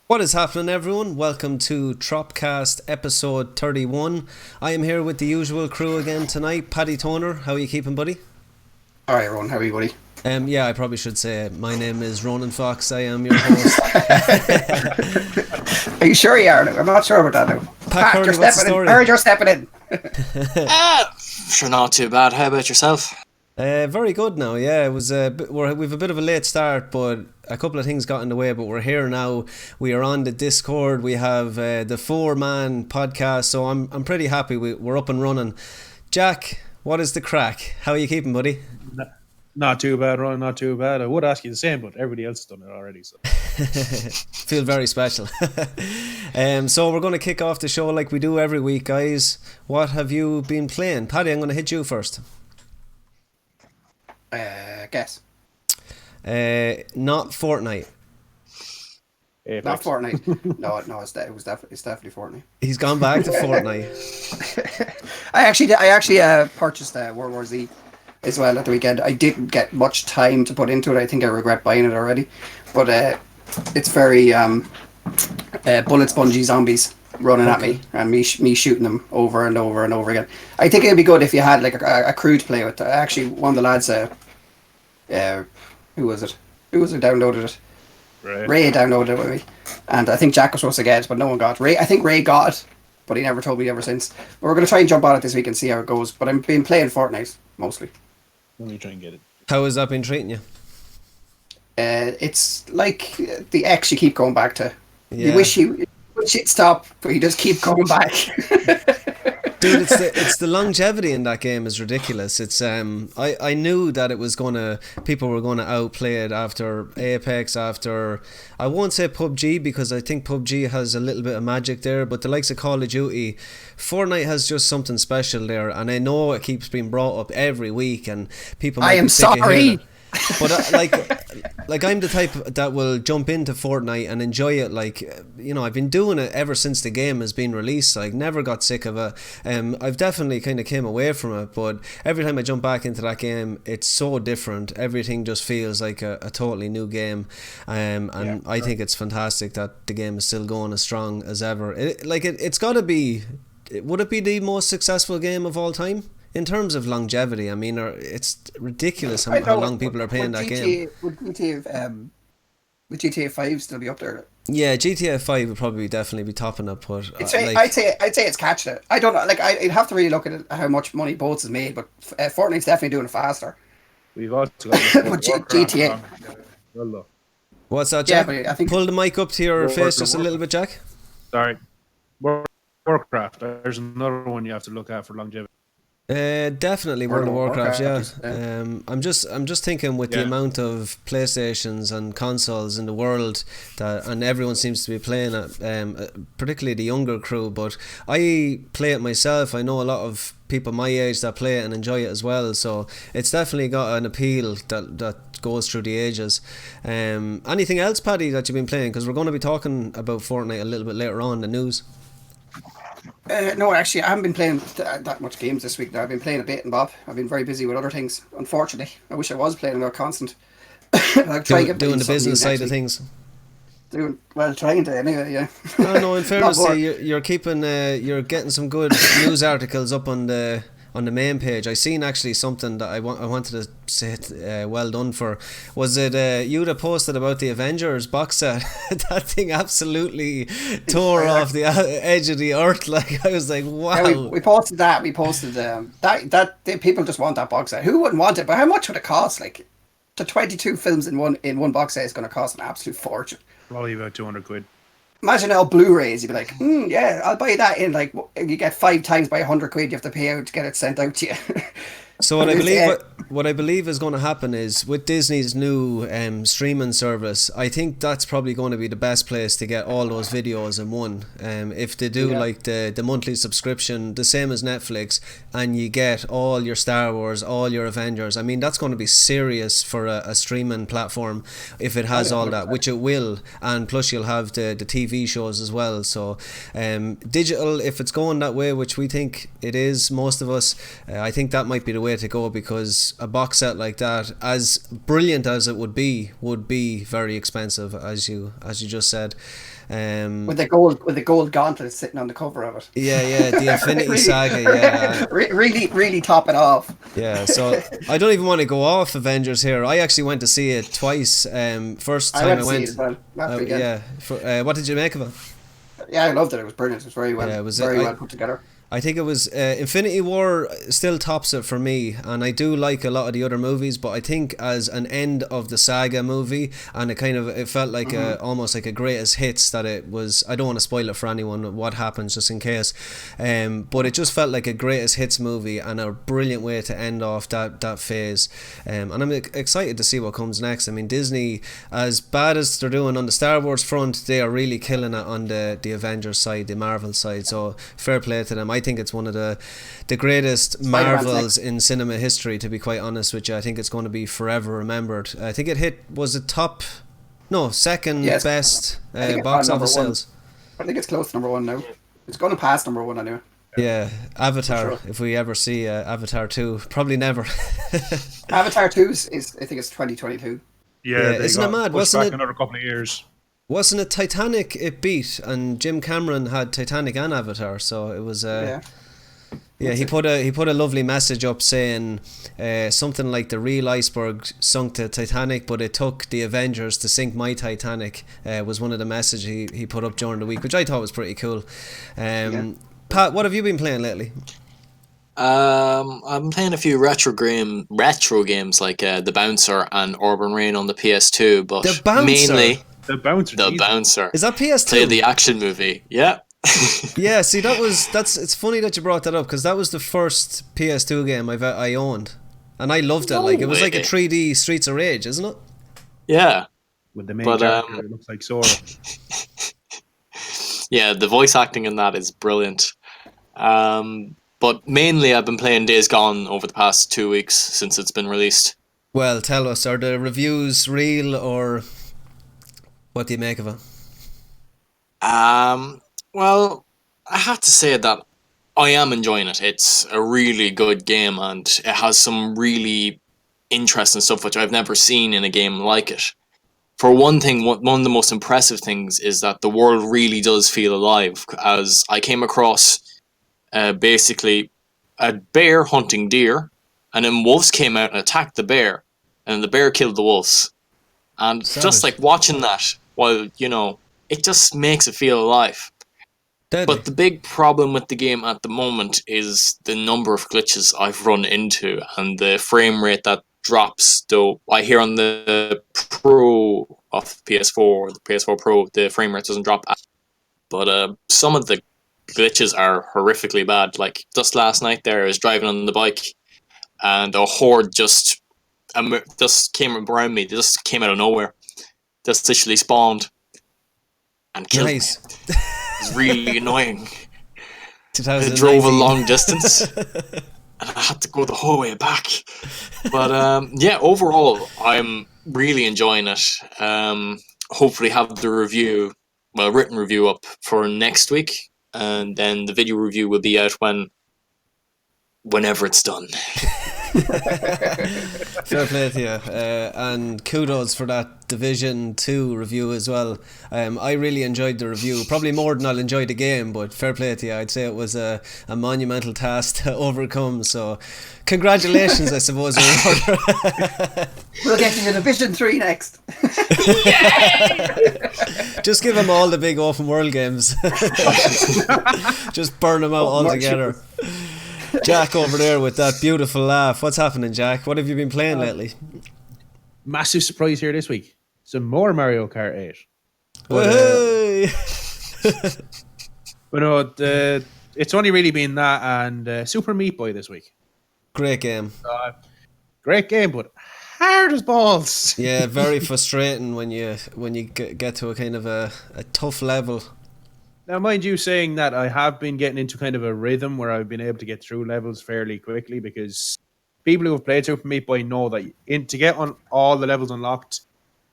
What is happening, everyone? Welcome to TROP-CAST episode 31. I am here with the usual crew again tonight. Paddy Toner, how are you keeping, buddy? All right, Ronan, how are you, buddy? Yeah, I probably should say my name is Ronan Fox. I am your host. Are you sure you are? I'm not sure about that now. Pat Curley, you're what's the stepping story? in. Heard you're stepping in. Sure, not too bad. How about yourself? Very good now. Yeah, it was we've a bit of a late start, but a couple of things got in the way. But we're here now. We are on the Discord. We have the 4-man podcast, so I'm pretty happy. We're up and running. Jack, what is the crack? How are you keeping, buddy? Not too bad, Ron. Not too bad. I would ask you the same, but everybody else has done it already. So Feel very special. So we're going to kick off the show like we do every week, guys. What have you been playing? Paddy, I'm going to hit you first. Guess. Not Fortnite. Apex. Not Fortnite. No, it's definitely Fortnite. He's gone back to Fortnite. I actually purchased World War Z as well at the weekend. I didn't get much time to put into it. I think I regret buying it already. But it's very bullet spongy zombies running at me and me shooting them over and over and over again. I think it'd be good if you had like a crew to play with. Actually, one of the lads, who was it? Downloaded it? Ray downloaded it with me, and I think Jack was supposed to get it, but no one got it. I think Ray got it, but he never told me ever since. But we're going to try and jump on it this week and see how it goes. But I've been playing Fortnite mostly. let me try and get it. How has that been treating you? It's like the X you keep going back to. Yeah. You wish it'd stop, but you just keep going back. Dude, it's the longevity in that game is ridiculous. It's I knew that it was people were gonna outplay it after Apex, after I won't say PUBG because I think PUBG has a little bit of magic there, but the likes of Call of Duty, Fortnite has just something special there, and I know it keeps being brought up every week, and people might I am be sick of hearing sorry. it. But like I'm the type that will jump into Fortnite and enjoy it. Like, you know, I've been doing it ever since the game has been released. Like, never got sick of it. I've definitely kind of came away from it, but every time I jump back into that game, it's so different. Everything just feels like a totally new game. I think it's fantastic that the game is still going as strong as ever. It's got to be. Would it be the most successful game of all time? In terms of longevity, I mean, it's ridiculous how long people are playing that game. Would GTA 5 still be up there? Yeah, GTA 5 would probably definitely be topping it, but I'd say it's catching it. I don't know. Like I'd have to really look at how much money both has made, but Fortnite's definitely doing it faster. We've also got But GTA. Well, look. what's that, Yeah, Jack? but I think Pull the mic up to your face just a little bit, Jack. Sorry. Warcraft. There's another one you have to look at for longevity. Definitely World of Warcraft. Yeah. yeah. I'm just thinking with the amount of PlayStations and consoles in the world and everyone seems to be playing it, particularly the younger crew. But I play it myself. I know a lot of people my age that play it and enjoy it as well. So it's definitely got an appeal that goes through the ages. Anything else, Paddy, that you've been playing? Because we're going to be talking about Fortnite a little bit later on in the news. No, actually, I haven't been playing that much games this week. Now I've been playing a bit and bob. I've been very busy with other things. Unfortunately, I wish I was playing more constant. I'll try Doing the business side of things. Trying to anyway. Yeah. No, in fairness, you're keeping, you're getting some good news articles up on the main page. I seen actually something that I wanted to say well done for. Was it you that posted about the Avengers box set? That thing absolutely tore off the edge of the earth. Like, I was like, wow. Yeah, we posted that. We posted that people just want that box set. Who wouldn't want it? But how much would it cost? Like, the 22 films in one box set is going to cost an absolute fortune. Probably about 200 quid. Imagine all Blu-rays. You'd be like, yeah, I'll buy that in like you get 5 times by 100 quid. You have to pay out to get it sent out to you. So what I believe is going to happen is with Disney's new streaming service, I think that's probably going to be the best place to get all those videos in one. If they do like the monthly subscription, the same as Netflix, and you get all your Star Wars, all your Avengers, I mean, that's going to be serious for a streaming platform if it has all that, which it will, and plus you'll have the TV shows as well. So digital, if it's going that way, which we think it is, most of us, I think that might be the way to go, because a box set like that, as brilliant as it would be very expensive, as you just said. With the gold gauntlet sitting on the cover of it. Yeah, the Infinity Really- Saga. Yeah, really, really top it off. yeah. So I don't even want to go off Avengers here. I actually went to see it twice. First I time went I to see went. it as well last weekend. Yeah. What did you make of it? Yeah, I loved it. It was brilliant. It was very well, Yeah, it was. very well put together. I think it was Infinity War still tops it for me, and I do like a lot of the other movies, but I think as an end of the saga movie, and it felt like almost like a greatest hits that it was. I don't want to spoil it for anyone what happens just in case, but it just felt like a greatest hits movie and a brilliant way to end off that phase, and I'm excited to see what comes next. I mean, Disney, as bad as they're doing on the Star Wars front, they are really killing it on the Avengers side, the Marvel side, so fair play to them. I think it's one of the greatest Marvels in cinema history, to be quite honest with you. I think it's going to be forever remembered. I think it hit, was it second best box office sales. I think it's close to number one now. It's going to pass number one anyway. Yeah, Avatar, if we ever see Avatar 2, probably never. Avatar 2 is I think it's 2022. Yeah, isn't it mad? Wasn't it another couple of years? Wasn't it Titanic it beat, and Jim Cameron had Titanic and Avatar, so it was he put a lovely message up saying something like the real iceberg sunk the Titanic, but it took the Avengers to sink my Titanic, was one of the messages he put up during the week, which I thought was pretty cool. Pat, what have you been playing lately? I'm playing a few retro games like The Bouncer and Urban Rain on the PS2, but The Bouncer? mainly The Bouncer. The Bouncer. Is that PS2? Play the action movie. Yeah. Yeah, see, it's funny that you brought that up, because that was the first PS2 game I owned, and I loved it. Like, it was like a 3D Streets of Rage, isn't it? Yeah. With the main character, it looks like Sora. Yeah, the voice acting in that is brilliant. But mainly I've been playing Days Gone over the past 2 weeks since it's been released. Well, tell us, are the reviews real, or what do you make of it? Well, I have to say that I am enjoying it. It's a really good game, and it has some really interesting stuff which I've never seen in a game like it. For one thing, one of the most impressive things is that the world really does feel alive, as I came across basically a bear hunting deer, and then wolves came out and attacked the bear, and the bear killed the wolves. And just like watching that, while, it just makes it feel alive. Deadly. But the big problem with the game at the moment is the number of glitches I've run into and the frame rate that drops. Though I hear on the Pro of PS4, the PS4 Pro, the frame rate doesn't drop. But some of the glitches are horrifically bad. Like just last night there, I was driving on the bike and a horde just came around me. They just came out of nowhere. Just literally spawned and killed me. It was really annoying. I drove a long distance and I had to go the whole way back. But yeah, overall, I'm really enjoying it. Hopefully have the written review up for next week. And then the video review will be out whenever it's done. Fair play to you, and kudos for that Division 2 review as well. I really enjoyed the review, probably more than I'll enjoy the game, but fair play to you. I'd say it was a monumental task to overcome, so congratulations, I suppose. We'll get to Division 3 next. Just give them all the big open world games. Just burn them out altogether. Jack over there with that beautiful laugh. What's happening, Jack? What have you been playing lately? Massive surprise here this week. Some more Mario Kart 8. But no, it's only really been that and Super Meat Boy this week. Great game. Great game, but hard as balls. Yeah, very frustrating when you get to a kind of a tough level. Now, mind you, saying that I have been getting into kind of a rhythm where I've been able to get through levels fairly quickly, because people who have played Super Meat Boy know that to get on all the levels unlocked,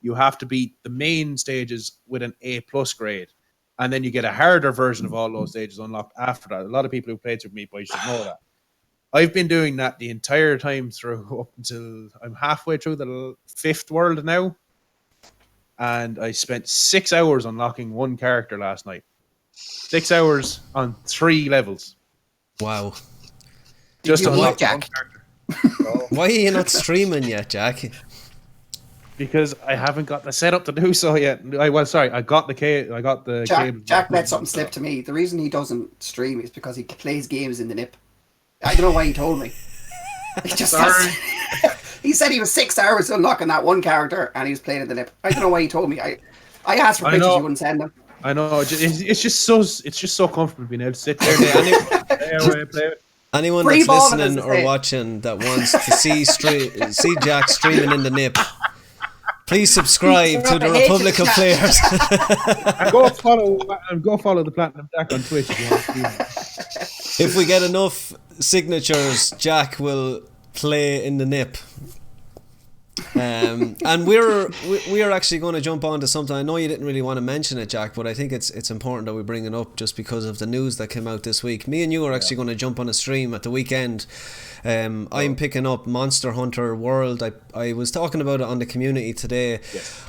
you have to beat the main stages with an A+ grade. And then you get a harder version of all those stages unlocked after that. A lot of people who played Super Meat Boy should know that. I've been doing that the entire time through up until I'm halfway through the 5th world now. and I spent 6 hours unlocking one character last night. 6 hours on 3 levels. Wow. Just to unlock Jack? one character. Why are you not streaming yet, Jack? Because I haven't got the setup to do so yet. I got the cable. Jack let something slip to me. The reason he doesn't stream is because he plays games in the nip. I don't know why he told me. He just he said he was 6 hours unlocking that one character and he was playing in the nip. I don't know why he told me. I asked for pictures, you wouldn't send them. I know. It's just so comfortable being able to sit there. Play. Anyone that's listening or watching that wants to see Jack streaming in the nip, please subscribe to the Republic of Players. and go follow the Platinum Jack on Twitch. If we get enough signatures, Jack will play in the nip. And we are actually going to jump on to something. I know you didn't really want to mention it, Jack, but I think it's important that we bring it up just because of the news that came out this week. Me and you are actually going to jump on a stream at the weekend. I'm picking up Monster Hunter World. I was talking about it on the community today. Yes.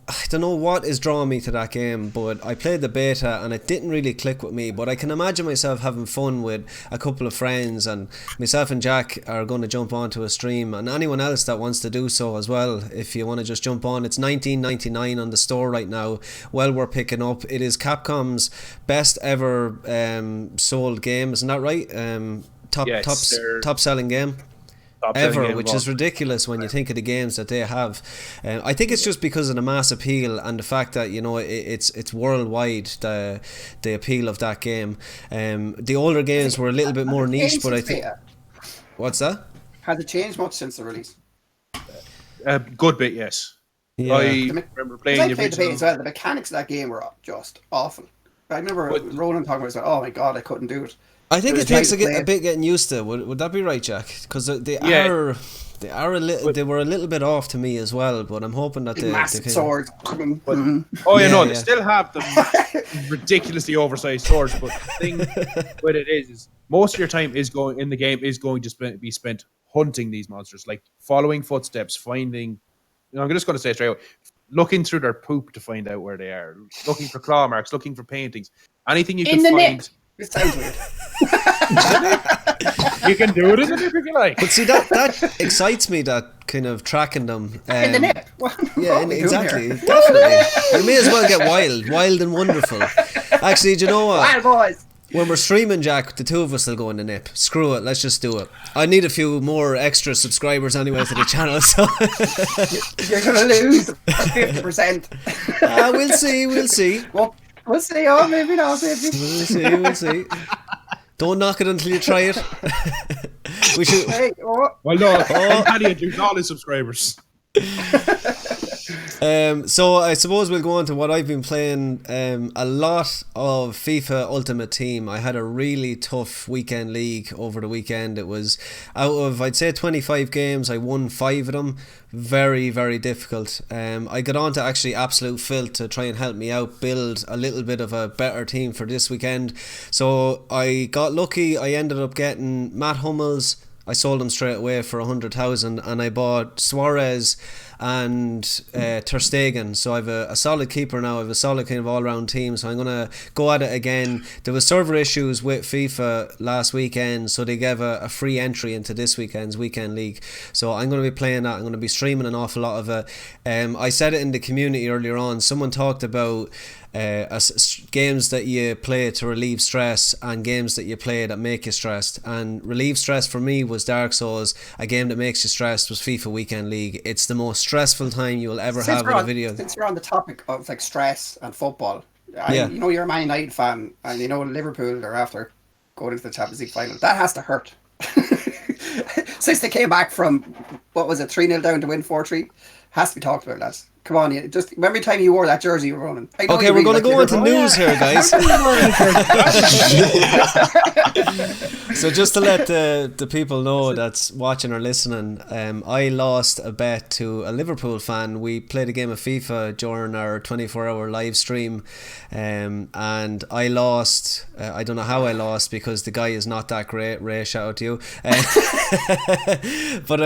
I don't know what is drawing me to that game, but I played the beta and it didn't really click with me. But I can imagine myself having fun with a couple of friends, and myself and Jack are going to jump onto a stream, and anyone else that wants to do so as well. If you want to just jump on, it's $19.99 on the store right now. Well, we're picking up. It is Capcom's best ever sold game, isn't that right? Top selling game ever, which is ridiculous when you think of the games that they have. I think it's just because of the mass appeal and the fact that, you know, it's worldwide, the appeal of that game. The older games were a little bit more niche, but I think what's that? Has it changed much since the release? A good bit, yes. Yeah. I remember playing the beta as well. The mechanics of that game were just awful. I remember Ronan talking about it. Oh my god, I couldn't do it. I think it takes a bit getting used to. Would that be right, Jack? Because they were a little bit off to me as well. But I'm hoping that massive swords. They still have the ridiculously oversized swords. But the thing with it is most of your time is going to be spent hunting these monsters, like following footsteps, finding. I'm just going to say it straight away. Looking through their poop to find out where they are, looking for claw marks, looking for paintings, anything you can find. Nip. It sounds weird. You can do it in the nip if you like. But see, that excites me, that kind of tracking them. In the nip. Exactly. Definitely. You may as well get wild and wonderful. Actually, do you know what? Wild boys. When we're streaming, Jack, the two of us will go in the nip. Screw it, let's just do it. I need a few more extra subscribers anyway to the channel, so you're gonna lose 50%. We'll see. Well, we'll see. Oh, maybe not. We'll see. Don't knock it until you try it. We should. Hey, Well, no. Paddy introduced all his subscribers. So I suppose we'll go on to what I've been playing. A lot of FIFA Ultimate Team. I had a really tough weekend league over the weekend. It was out of, I'd say, 25 games, I won 5 of them. Very, very difficult. I got on to actually Absolute Filth to try and help me out build a little bit of a better team for this weekend. So I got lucky. I ended up getting Matt Hummels. I sold him straight away for 100,000, and I bought Suarez and Ter Stegen. So I have a solid keeper now. I have a solid kind of all-round team. So I'm going to go at it again. There was server issues with FIFA last weekend, so they gave a free entry into this weekend's weekend league. So I'm going to be playing that. I'm going to be streaming an awful lot of it. I said it in the community earlier on. Someone talked about games that you play to relieve stress and games that you play that make you stressed. And relieve stress for me was Dark Souls. A game that makes you stressed was FIFA Weekend League. It's the most stressful time you will ever have with a video. Since we're on the topic of like stress and football, you know you're a Man United fan, and you know Liverpool are after going into the Champions League final. That has to hurt. Since they came back from, what was it, 3-0 down to win 4-3, has to be talked about, lads. Come on, just every time you wore that jersey, you were running. Okay, we're going to go into news here, guys. So just to let the people know that's watching or listening, I lost a bet to a Liverpool fan. We played a game of FIFA during our 24-hour live stream, and I lost. I don't know how I lost because the guy is not that great. Ray, shout out to you. But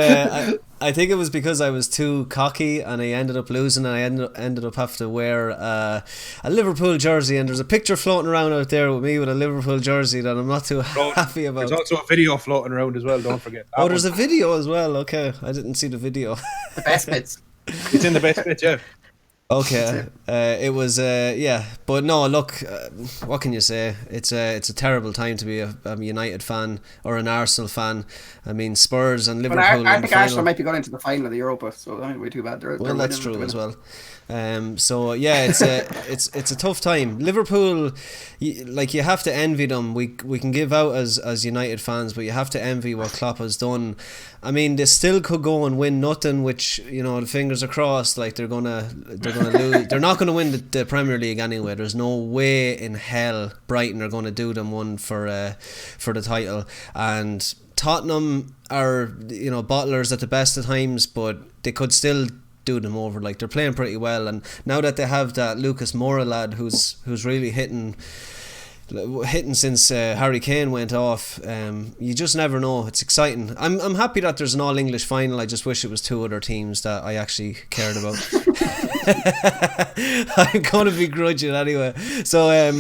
I think it was because I was too cocky and I ended up losing, and I ended up having to wear a Liverpool jersey, and there's a picture floating around out there with me with a Liverpool jersey that I'm not too happy about. There's also a video floating around as well, don't forget that. Oh, there's a video as well. Okay, I didn't see the video. The best bits. It's in the best bit, yeah. Okay, it was but no, look, what can you say? It's a terrible time to be a United fan or an Arsenal fan. I mean, Spurs and Liverpool. I think Arsenal might be going into the final of the Europa, so that might be too bad. Well, that's true as well. So yeah, it's a tough time. Liverpool, you have to envy them. We can give out as United fans, but you have to envy what Klopp has done. I mean, they still could go and win nothing, which, you know, the fingers are crossed. Like they're gonna lose. They're not gonna win the Premier League anyway. There's no way in hell Brighton are gonna do them one for the title. And Tottenham are, you know, bottlers at the best of times, but they could still do them over. Like, they're playing pretty well, and now that they have that Lucas Moura lad who's really hitting since Harry Kane went off, you just never know. It's exciting. I'm happy that there's an all English final. I just wish it was two other teams that I actually cared about. I'm gonna begrudge it anyway. So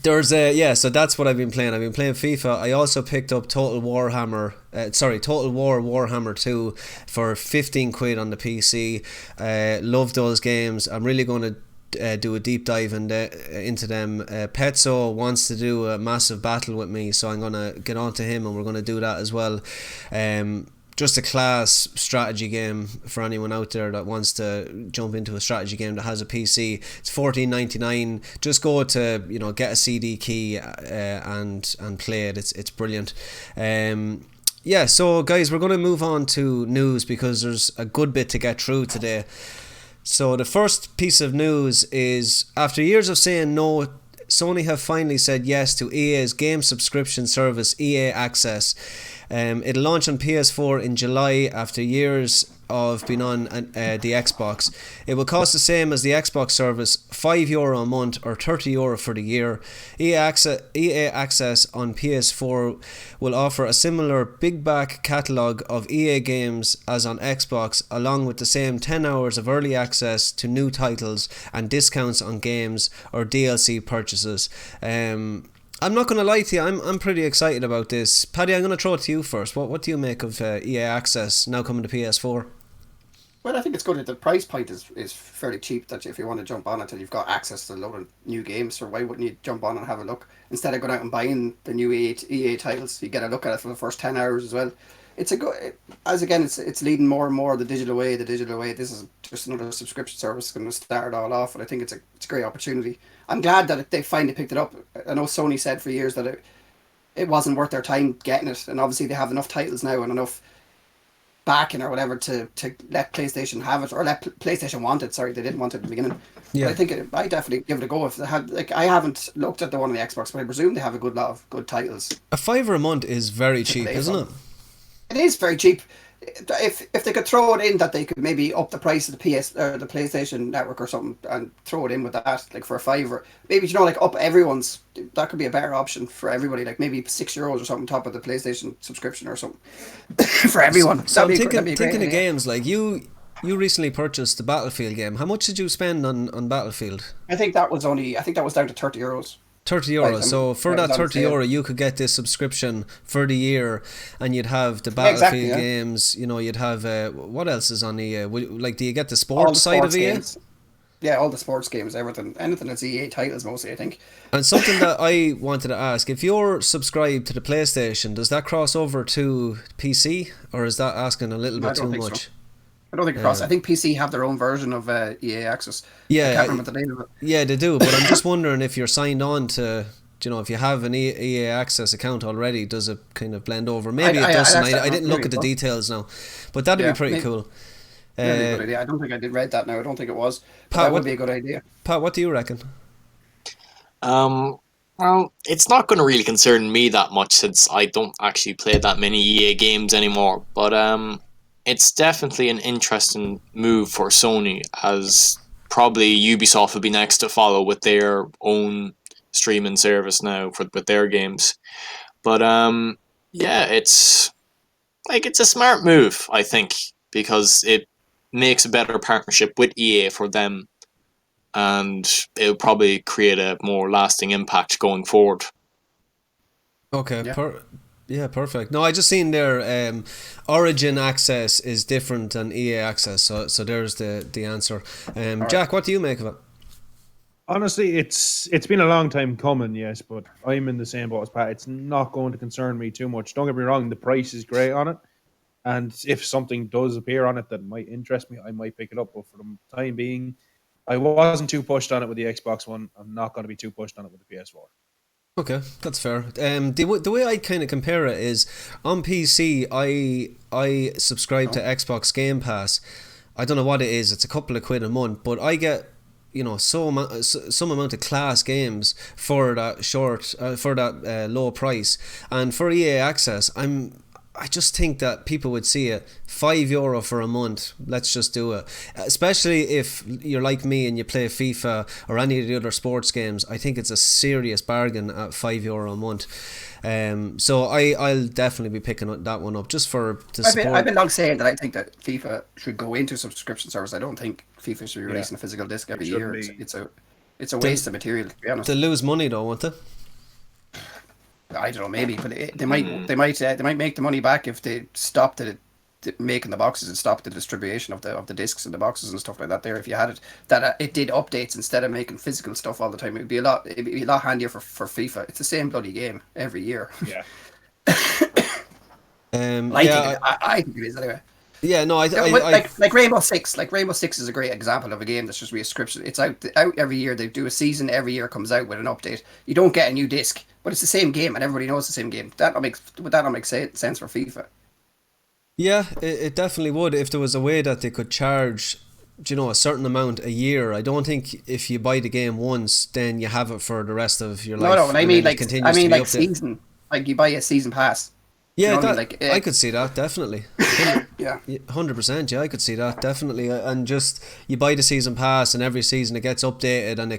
there's so that's what I've been playing. I've been playing FIFA. I also picked up Total War Warhammer 2 for 15 quid on the PC. Love those games. I'm really going to do a deep dive into them. Petso wants to do a massive battle with me, so I'm going to get on to him and we're going to do that as well. Just a class strategy game for anyone out there that wants to jump into a strategy game that has a PC. It's $14.99. Just go to, you know, get a CD key and play it. It's brilliant. So guys, we're going to move on to news because there's a good bit to get through today. So the first piece of news is, after years of saying no, Sony have finally said yes to EA's game subscription service, EA Access. It'll launch on PS4 in July after years of being on the Xbox. It will cost the same as the Xbox service, €5 a month or €30 for the year. EA Access on PS4 will offer a similar big back catalogue of EA games as on Xbox, along with the same 10 hours of early access to new titles and discounts on games or DLC purchases. I'm not going to lie to you, I'm pretty excited about this. Paddy, I'm going to throw it to you first. What do you make of EA Access now coming to PS4? Well, I think it's good. The price point is fairly cheap, that if you want to jump on it and you've got access to a load of new games, so why wouldn't you jump on and have a look? Instead of going out and buying the new EA titles, you get a look at it for the first 10 hours as well. It's a good, it's leading more and more the digital way. This is just another subscription service going to start it all off, and I think it's a great opportunity. I'm glad that they finally picked it up. I know Sony said for years that it wasn't worth their time getting it, and obviously they have enough titles now and enough backing or whatever to let PlayStation have it, or let PlayStation want it. Sorry, they didn't want it at the beginning. Yeah. But I think I definitely give it a go. If they had, I haven't looked at the one on the Xbox, but I presume they have a good lot of good titles. $5 a month is very cheap, isn't it? It is very cheap. If they could throw it in, that they could maybe up the price of the the PlayStation Network or something and throw it in with that, like for $5, maybe, you know, like up everyone's, that could be a better option for everybody, like maybe €6 or something top of the PlayStation subscription or something for everyone. So I'm thinking of games like you recently purchased the Battlefield game. How much did you spend on Battlefield? I think that was down to €30. €30. So for that €30, you could get this subscription for the year, and you'd have the Battlefield games. You know, you'd have what else is on EA? Like, do you get the sports side of EA? Yeah, all the sports games, anything that's EA titles mostly, I think. And something that I wanted to ask: if you're subscribed to the PlayStation, does that cross over to PC, or is that asking a little bit too much? So. I don't think it crosses. I think PC have their own version of EA Access. Yeah, I can't remember the name of it. Yeah, they do. But I'm just wondering if you're signed on to, you know, if you have an EA Access account already, does it kind of blend over? Maybe it doesn't. I didn't look at the details now, but that'd be pretty cool. Really good idea. I don't think I did read that now. I don't think it was. Pat, that would be a good idea. Pat, what do you reckon? Well, it's not going to really concern me that much since I don't actually play that many EA games anymore. But it's definitely an interesting move for Sony, as probably Ubisoft will be next to follow with their own streaming service now with their games. But it's like, it's a smart move, I think, because it makes a better partnership with EA for them, and it'll probably create a more lasting impact going forward. Okay, Yeah. perfect. No, I just seen their Origin access is different than EA access, so there's the answer. Jack, what do you make of it? Honestly, it's been a long time coming, yes, but I'm in the same boat as Pat. It's not going to concern me too much. Don't get me wrong, the price is great on it, and if something does appear on it that might interest me, I might pick it up. But for the time being, I wasn't too pushed on it with the Xbox One. I'm not going to be too pushed on it with the PS4. Okay, that's fair. The way I kind of compare it is on PC, I subscribe to Xbox Game Pass. I don't know what it is. It's a couple of quid a month, but I get some amount of class games for that low price, and for EA access, I just think that people would see it €5 for a month. Let's just do it. Especially if you're like me and you play FIFA or any of the other sports games. I think it's a serious bargain at €5 a month. So I'll definitely be picking that one up just for the support. I've been long saying that I think that FIFA should go into subscription service. I don't think FIFA should be releasing a physical disc every year. It's a waste of material, to be honest. They'll lose money though, won't they? I don't know, maybe, but they might make the money back if they stop making the boxes and stop the distribution of the discs and the boxes and stuff like that. There, if you had it that it did updates instead of making physical stuff all the time, it'd be a lot handier for FIFA. It's the same bloody game every year. Yeah. I think it is anyway. Yeah, no, like Rainbow Six. Like Rainbow Six is a great example of a game that's just rescription. It's out every year. They do a season every year, comes out with an update. You don't get a new disc, but it's the same game, and everybody knows the same game. Would that not make sense for FIFA? Yeah, it definitely would if there was a way that they could charge, a certain amount a year. I don't think if you buy the game once, then you have it for the rest of your life. No, and I mean like season, like you buy a season pass. Yeah, I could see that definitely. Yeah, 100%. Yeah, I could see that definitely. And just you buy the season pass, and every season it gets updated, and they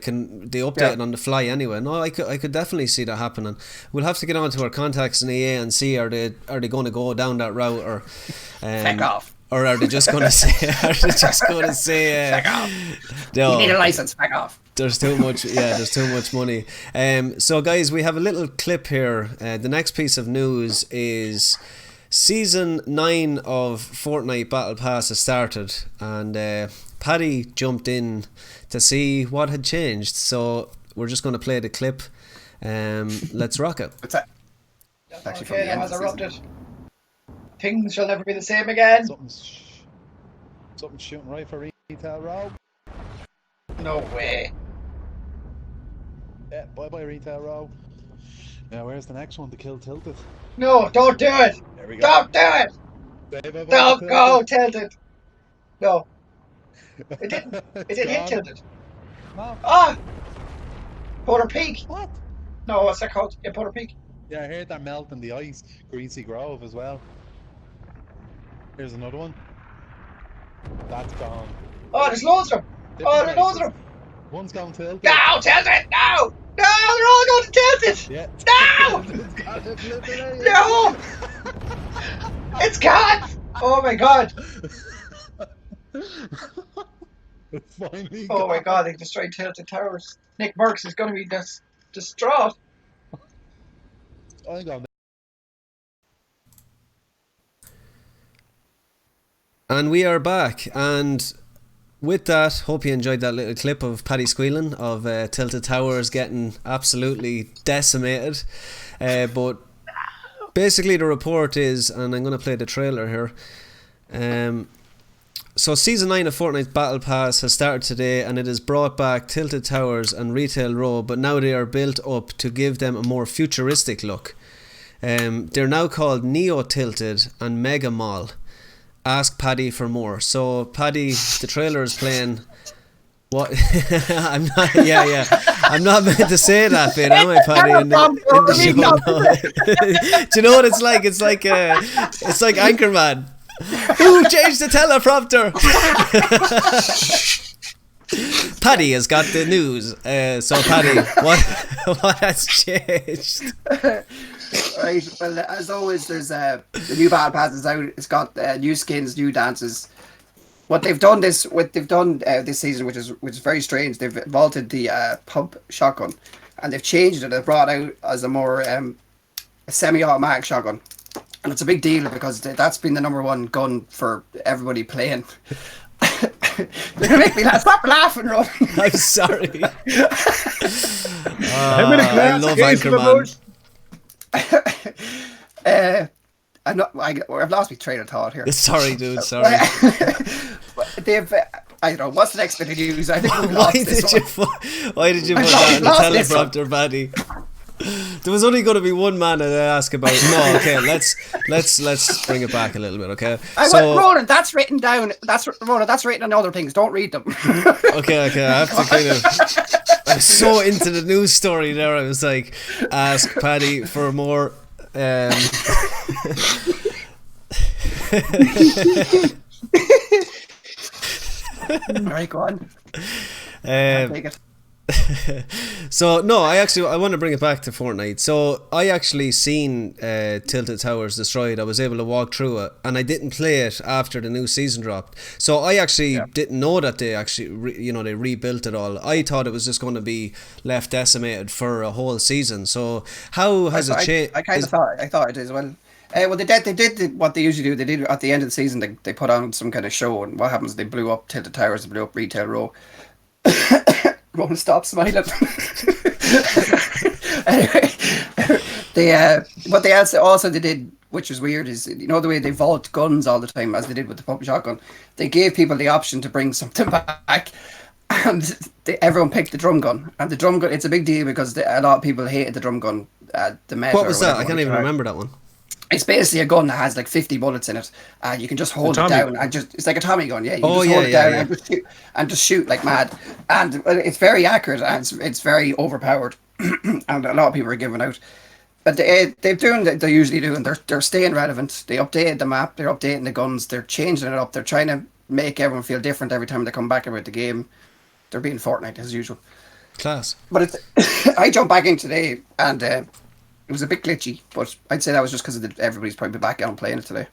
update it on the fly anyway. No, I could definitely see that happening. We'll have to get on to our contacts in EA and see are they going to go down that route or heck off. Or are they just going to say? Back off. No, you need a license. Back off. There's too much. Yeah, there's too much money. So guys, we have a little clip here. The next piece of news is Season 9 of Fortnite Battle Pass has started, and Paddy jumped in to see what had changed. So we're just going to play the clip. Let's rock it. What's that? That's actually from the end has erupted. Things shall never be the same again. Something shooting right for Retail Row. No way. Yeah, bye Retail Row. Now where's the next one to kill Tilted? No, don't do it. There we go. Don't do it. Don't go Tilted. No. It didn't. It didn't hit Tilted. No. Ah! Porter Peak. What? No, what's that called? Yeah, Porter Peak. Yeah, I heard they're melting the ice. Greasy Grove as well. Here's another one. That's gone. Oh, there's loads of them. There's loads of them. One's gone Tilted. No, Tilted. No. No, they're all going to Tilted. Yeah. No. No. It's gone. Oh my god. It's finally Oh gone. my god, they destroyed Tilted Towers. Nick Merckx is going to be distraught. I'm gone. And we are back, and with that, hope you enjoyed that little clip of Paddy squealing of Tilted Towers getting absolutely decimated. But basically the report is, and I'm going to play the trailer here. So Season 9 of Fortnite Battle Pass has started today, and it has brought back Tilted Towers and Retail Row, but now they are built up to give them a more futuristic look. They're now called Neo Tilted and Mega Mall. Ask Paddy for more. So Paddy, the trailer is playing. What? I'm not. Yeah. I'm not meant to say that bit, am I, Paddy? In the show. Do you know what it's like? It's like Anchorman. Who changed the teleprompter? Paddy has got the news. So Paddy, what has changed? Right. Well, as always, there's the new battle pass is out. It's got new skins, new dances. What they've done this season, which is very strange. They've vaulted the pump shotgun, and they've changed it. They've brought out as a more a semi-automatic shotgun, and it's a big deal because that's been the number one gun for everybody playing. You're gonna make me laugh. Stop laughing, Ronan. I'm sorry. I love Anchorman. I've lost my train of thought here. Sorry, dude. Sorry. They've. I don't know. What's the next bit of news? I think why did you put that in the teleprompter, Paddy? There was only going to be one man to ask about. No, okay. Let's bring it back a little bit, okay? Ronan, that's written down. That's written on other things. Don't read them. Okay. I have to kind of. I'm so into the news story there. I was like, ask Paddy for more. Alright, go on. Take it. So no, I want to bring it back to Fortnite. So I actually seen Tilted Towers destroyed. I was able to walk through it, and I didn't play it after the new season dropped. So I actually didn't know that they actually they rebuilt it all. I thought it was just going to be left decimated for a whole season. So how has it changed? I thought it as well. Well, they did what they usually do. They did at the end of the season. They put on some kind of show, and what happens? They blew up Tilted Towers. They blew up Retail Row. Ronan, stop smiling. Anyway, what they also did, which was weird, is the way they vault guns all the time, as they did with the pump shotgun. They gave people the option to bring something back, and everyone picked the drum gun. And the drum gun, it's a big deal because a lot of people hated the drum gun. The meta. What was that? I can't even remember that one. It's basically a gun that has like 50 bullets in it. You can just hold it down and it's like a Tommy gun. Yeah, you can hold it down and just shoot like mad. And it's very accurate and it's very overpowered. And a lot of people are giving out. But they're doing what they're usually doing. They're staying relevant. They updated the map. They're updating the guns. They're changing it up. They're trying to make everyone feel different every time they come back about the game. They're being Fortnite as usual. Class. But I jumped back in today and it was a bit glitchy, but I'd say that was just because everybody's probably back on playing it today.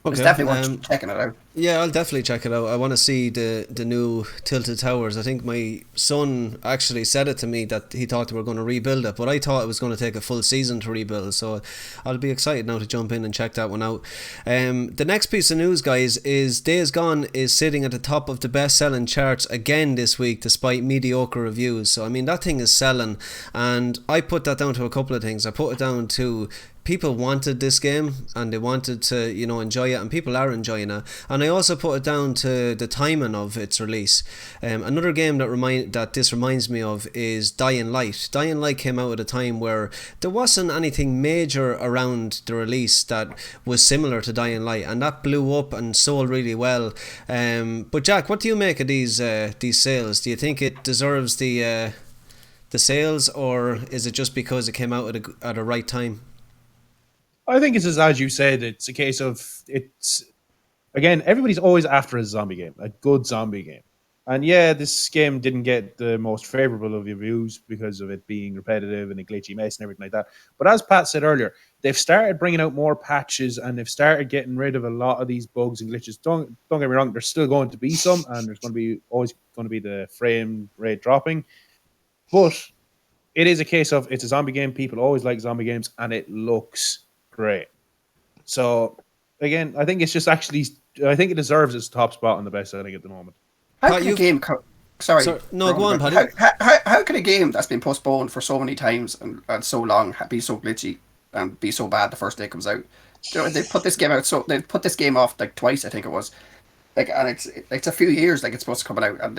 It's definitely worth checking it out. Yeah, I'll definitely check it out. I want to see the new Tilted Towers. I think my son actually said it to me that he thought they were going to rebuild it, but I thought it was going to take a full season to rebuild. So I'll be excited now to jump in and check that one out. The next piece of news, guys, is Days Gone is sitting at the top of the best-selling charts again this week, despite mediocre reviews. So I mean, that thing is selling, and I put that down to a couple of things. I put it down to people wanted this game and they wanted to enjoy it, and people are enjoying it. And I also put it down to the timing of its release. Another game that this reminds me of is Dying Light. Dying Light came out at a time where there wasn't anything major around the release that was similar to Dying Light, and that blew up and sold really well. But Jack, what do you make of these sales? Do you think it deserves the sales, or is it just because it came out at a right time? I think it's as you said. It's a case of again, everybody's always after a zombie game, a good zombie game. And yeah, this game didn't get the most favorable of reviews because of it being repetitive and a glitchy mess and everything like that. But as Pat said earlier, they've started bringing out more patches and they've started getting rid of a lot of these bugs and glitches. Don't get me wrong, there's still going to be some, and there's always going to be the frame rate dropping. But it is a case of it's a zombie game. People always like zombie games, and it looks great. So again, I think it's just I think it deserves its top spot on the best selling at the moment. How can a game go on, Paddy. How can a game that's been postponed for so many times and so long be so glitchy and be so bad the first day it comes out? They put this game out, so they put this game off like twice, I think it was. And it's a few years it's supposed to come out. And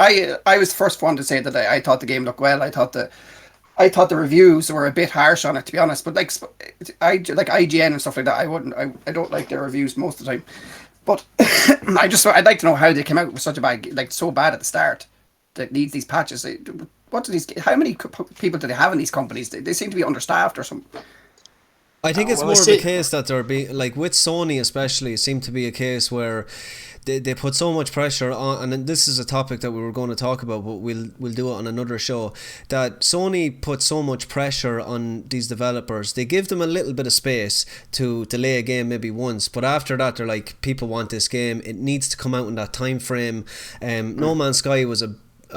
I was the first one to say that I thought the game looked well. I thought the reviews were a bit harsh on it, to be honest. But like IGN and stuff like that, I don't like their reviews most of the time. But I'd like to know how they came out with such a bad, so bad at the start that needs these patches. How many people do they have in these companies? They seem to be understaffed or something. I think it's more of a case that they're being, like with Sony especially, it seemed to be a case where they put so much pressure on, and this is a topic that we were going to talk about, but we'll do it on another show, that Sony put so much pressure on these developers. They give them a little bit of space to delay a game maybe once, but after that they're like, people want this game, it needs to come out in that time frame. No Man's Sky was a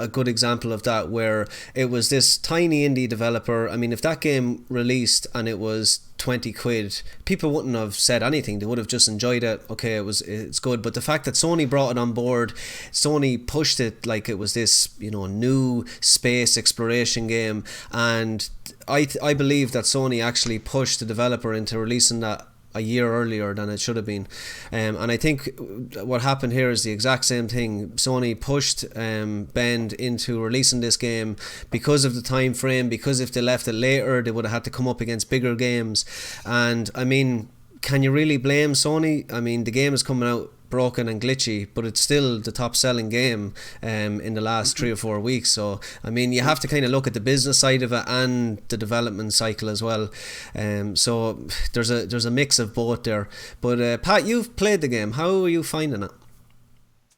good example of that, where it was this tiny indie developer. I mean, if that game released and it was 20 quid, people wouldn't have said anything. They would have just enjoyed it. Okay, it's good. But the fact that Sony brought it on board, Sony pushed it like it was this, you know, new space exploration game, and I believe that Sony actually pushed the developer into releasing that a year earlier than it should have been, and I think what happened here is the exact same thing. Sony pushed Bend into releasing this game because of the time frame, because if they left it later they would have had to come up against bigger games. And I mean, can you really blame Sony? I mean, the game is coming out broken and glitchy, but it's still the top selling game in the last 3 or 4 weeks. So I mean, you have to kind of look at the business side of it and the development cycle as well. So there's a mix of both there. But Pat, you've played the game. How are you finding it?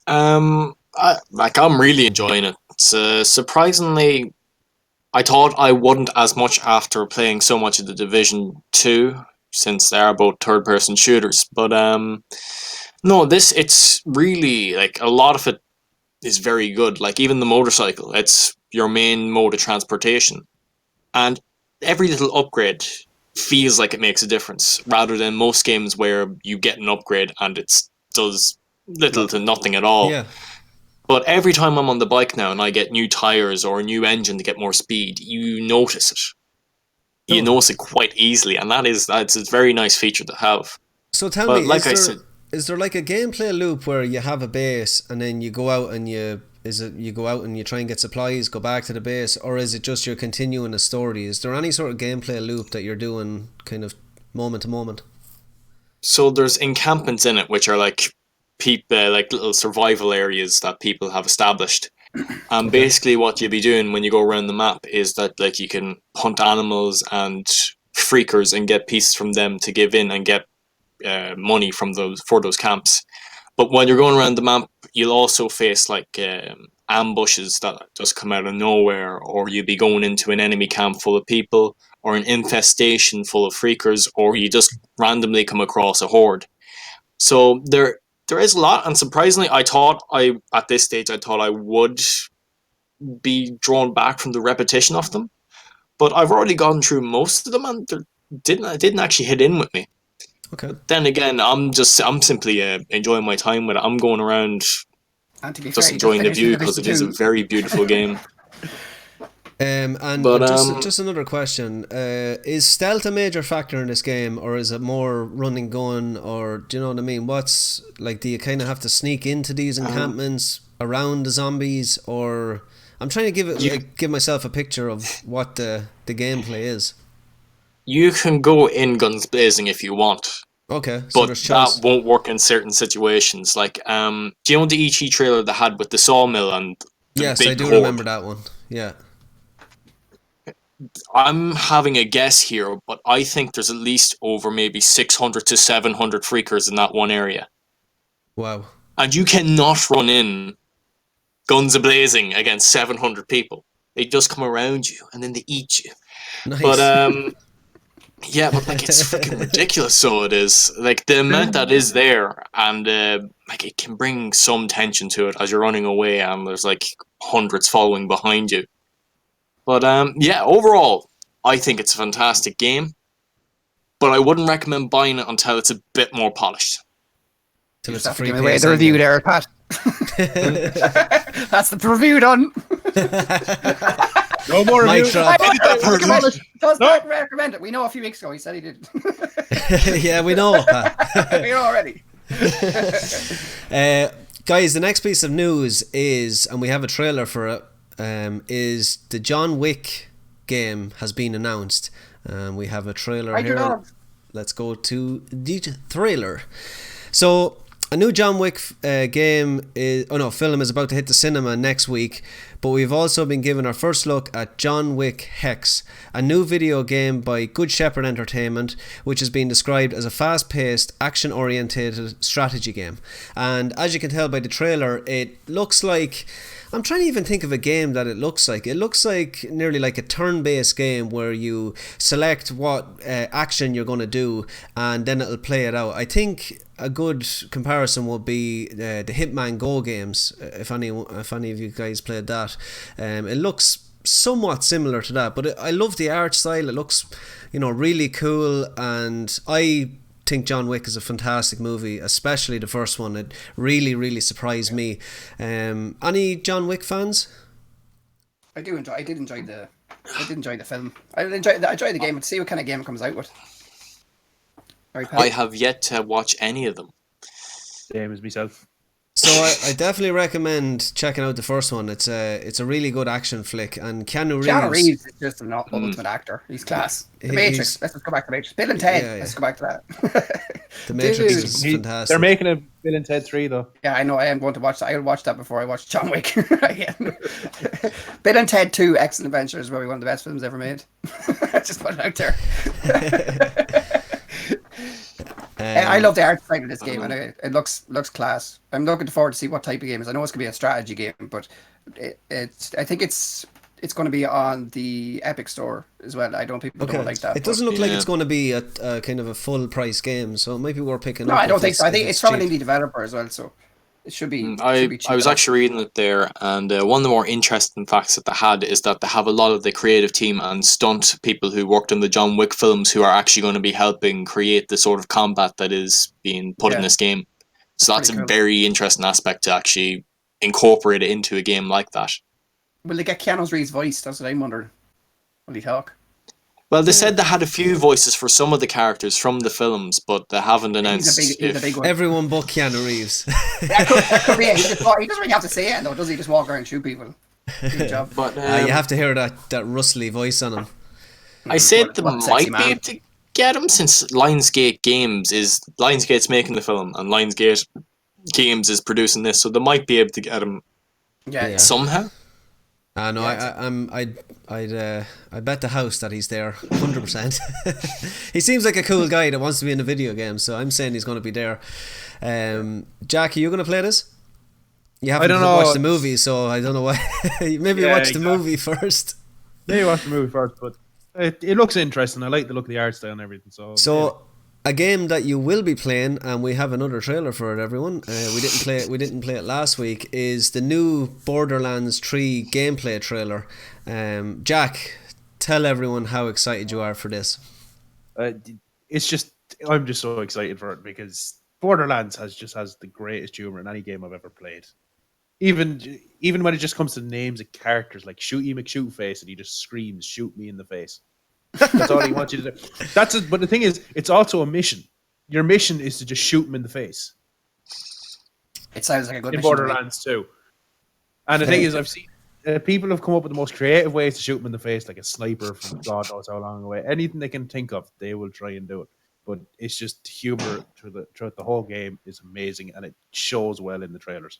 I'm really enjoying it. It's surprisingly, I thought I wouldn't as much after playing so much of the Division 2, since they are both third person shooters. But no, it's really, like, a lot of it is very good. Like, even the motorcycle, it's your main mode of transportation. And every little upgrade feels like it makes a difference, rather than most games where you get an upgrade and it does little to nothing at all. Yeah. But every time I'm on the bike now and I get new tires or a new engine to get more speed, you notice it. You notice it quite easily, and that's a very nice feature to have. So tell me, like is there like a gameplay loop where you have a base and then you go out and you go out and you try and get supplies, go back to the base, or is it just you're continuing a story? Is there any sort of gameplay loop that you're doing kind of moment to moment? So there's encampments in it, which are like like little survival areas that people have established. And basically what you'll be doing when you go around the map is that, like, you can hunt animals and freakers and get pieces from them to give in and get money for those camps. But while you're going around the map, you'll also face like ambushes that just come out of nowhere, or you'll be going into an enemy camp full of people, or an infestation full of freakers, or you just randomly come across a horde. So there is a lot, and surprisingly, at this stage I thought I would be drawn back from the repetition of them, but I've already gone through most of them, and they didn't actually hit in with me. Okay. But then again, I'm simply enjoying my time with it. I'm going around just enjoying the view, because it is a very beautiful game. Just another question: is stealth a major factor in this game, or is it more running, gun, or do you know what I mean? What's like? Do you kind of have to sneak into these encampments around the zombies, or I'm trying to give myself a picture of what the gameplay is. You can go in guns blazing if you want. Okay, so but that won't work in certain situations. Like, do you know the E.T. trailer they had with the sawmill and the yes, big I do horde? remember that one. Yeah. I'm having a guess here, but I think there's at least over maybe 600 to 700 freakers in that one area. Wow. And you cannot run in guns a-blazing against 700 people. They just come around you and then they eat you. Nice. But yeah, but like it's freaking ridiculous. So it is, like, the amount that is there, and like it can bring some tension to it as you're running away, and there's like hundreds following behind you. But yeah, overall, I think it's a fantastic game. But I wouldn't recommend buying it until it's a bit more polished. Till it's a free away the review there, Pat. That's the review done. No more reviews. Does not recommend it. We know a few weeks ago he said he did. Yeah, we know. We know already. Guys, the next piece of news is, and we have a trailer for it, is the John Wick game has been announced. We have a trailer here. Let's go to the trailer. So A new John Wick film is about to hit the cinema next week, but we've also been given our first look at John Wick Hex, a new video game by Good Shepherd Entertainment, which has been described as a fast-paced, action-oriented strategy game. And as you can tell by the trailer, it looks like... I'm trying to even think of a game that it looks like. It looks like nearly like a turn-based game where you select what action you're going to do and then it'll play it out. I think a good comparison would be the Hitman Go games, if any of you guys played that. It looks somewhat similar to that, but I love the art style. It looks, really cool, and I think John Wick is a fantastic movie, especially the first one. It really, really surprised me. Any John Wick fans? I did enjoy the film. I enjoy the game, but see what kind of game it comes out with. I have yet to watch any of them. Same as myself. So I definitely recommend checking out the first one. It's a really good action flick, and Keanu Reeves is just an ultimate actor. He's class. The Matrix. Let's just go back to the Matrix. Bill and Ted. Yeah. Let's go back to that. The Matrix is fantastic. They're making a Bill and Ted 3 though. Yeah, I know. I am going to watch that. I'll watch that before I watch John Wick again. Bill and Ted 2: Excellent Adventure is probably one of the best films ever made. Just put it out there. I love the art side of this game, and it looks class. I'm looking forward to see what type of game it is. I know it's going to be a strategy game, but I think it's going to be on the Epic Store as well. I don't think people don't like that. It doesn't look like it's going to be a kind of a full price game, so it might be worth picking up. No, I don't think so. I think it's from an indie developer as well, so it should be. I was actually reading it there, and one of the more interesting facts that they had is that they have a lot of the creative team and stunt people who worked on the John Wick films who are actually going to be helping create the sort of combat that is being put in this game. So that's a very interesting aspect to actually incorporate it into a game like that. Will they get Keanu Reeves' voice? That's what I'm wondering. Will he talk? Well, they said they had a few voices for some of the characters from the films, but they haven't announced he's a big one. Everyone but Keanu Reeves. That could be it. He doesn't really have to say it, though, does he? Just walk around and shoot people. Good job. But you have to hear that rustly voice on him. I said they might be able to get him, since Lionsgate's making the film, and Lionsgate Games is producing this, so they might be able to get him somehow. No, I bet the house that he's there 100%. He seems like a cool guy that wants to be in a video game, so I'm saying he's going to be there. Jack, are you going to play this? You haven't watched the movie, so I don't know why. Maybe watch the movie first. Maybe watch the movie first, but it looks interesting. I like the look of the art style and everything. So a game that you will be playing, and we have another trailer for it, everyone. We didn't play it last week, is the new Borderlands 3 gameplay trailer. Jack, tell everyone how excited you are for this. I'm just so excited for it because Borderlands has the greatest humor in any game I've ever played. Even when it just comes to names of characters like Shooty McShootface, and he just screams, "Shoot me in the face." That's all he wants you to do. But the thing is, it's also a mission. Your mission is to just shoot him in the face. It sounds like a good in mission. In Borderlands 2. And the thing is, I've seen people have come up with the most creative ways to shoot him in the face, like a sniper from God knows how long away. Anything they can think of, they will try and do it. But it's just humor throughout the whole game is amazing, and it shows well in the trailers.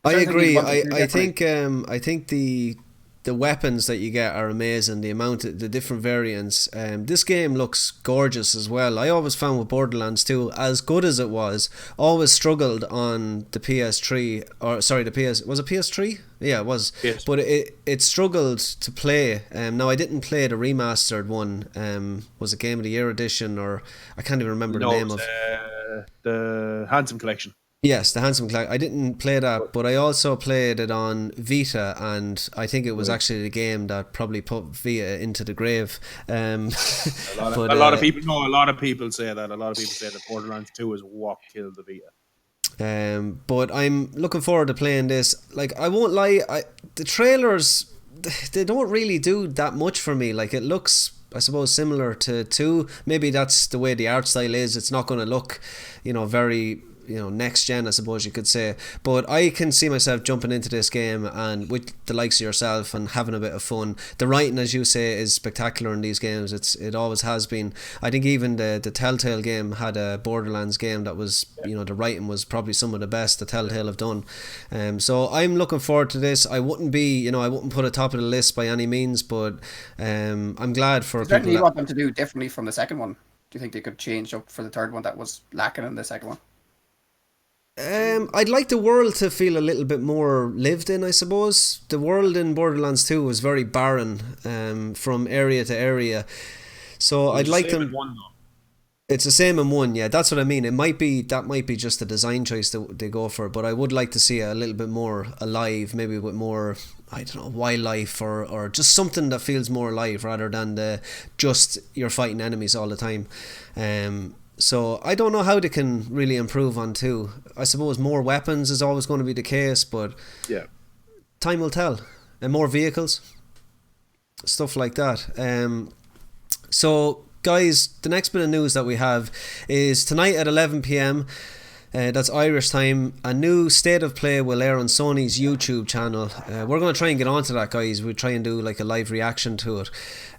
I agree. I think the weapons that you get are amazing. The different variants. This game looks gorgeous as well. I always found with Borderlands 2, as good as it was, always struggled on the PS3. Or sorry, was it PS3? Yeah, it was. Yes. But it struggled to play. Now I didn't play the remastered one. Was it Game of the Year edition, or I can't even remember the name of the Handsome Collection. Yes, the Handsome Collection. I didn't play that, but I also played it on Vita, and I think it was actually the game that probably put Vita into the grave. A lot of people say that. A lot of people say that Borderlands 2 is what killed the Vita. But I'm looking forward to playing this. Like, I won't lie, the trailers, they don't really do that much for me. Like, it looks, I suppose, similar to 2. Maybe that's the way the art style is. It's not going to look, very next gen, I suppose you could say. But I can see myself jumping into this game and with the likes of yourself and having a bit of fun. The writing, as you say, is spectacular in these games. It always has been. I think even the Telltale game had a Borderlands game that was, the writing was probably some of the best the Telltale have done. So I'm looking forward to this. I wouldn't put it top of the list by any means, but I'm glad for Is there people anything you want them to do differently from the second one? Do you think they could change up for the third one that was lacking in the second one? I'd like the world to feel a little bit more lived in, I suppose. The world in Borderlands 2 was very barren from area to area. So I'd like them... It's the same in 1, yeah. That's what I mean. That might be just a design choice that they go for, but I would like to see it a little bit more alive, maybe with more, I don't know, wildlife or just something that feels more alive rather than just you're fighting enemies all the time. So I don't know how they can really improve on 2. I suppose more weapons is always going to be the case, but time will tell. And more vehicles, stuff like that. So guys, the next bit of news that we have is tonight at 11 p.m. That's Irish time. A new State of Play will air on Sony's YouTube channel. We're going to try and get onto that, guys. We'll try and do like a live reaction to it.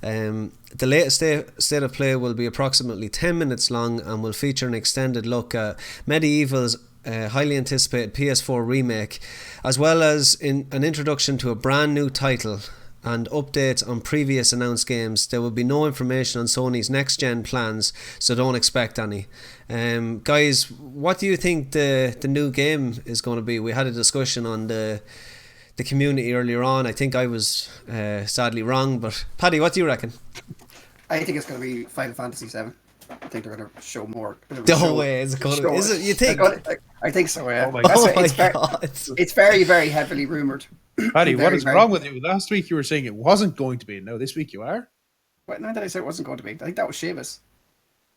The latest State of Play will be approximately 10 minutes long and will feature an extended look at Medieval's highly anticipated PS4 remake, as well as an introduction to a brand new title and updates on previous announced games. There will be no information on Sony's next gen plans, so don't expect any. Guys, what do you think the new game is going to be? We had a discussion on the community earlier on. I think I was sadly wrong, but Paddy, what do you reckon? I think it's going to be Final Fantasy VII. I think they're going to show more. No way, is it going to? Is it? You think? I think so. Yeah. Oh my God. It's very, very heavily rumored. Paddy, what is wrong with you? Last week you were saying it wasn't going to be. No, this week you are. What? No, that I said it wasn't going to be. I think that was Seamus.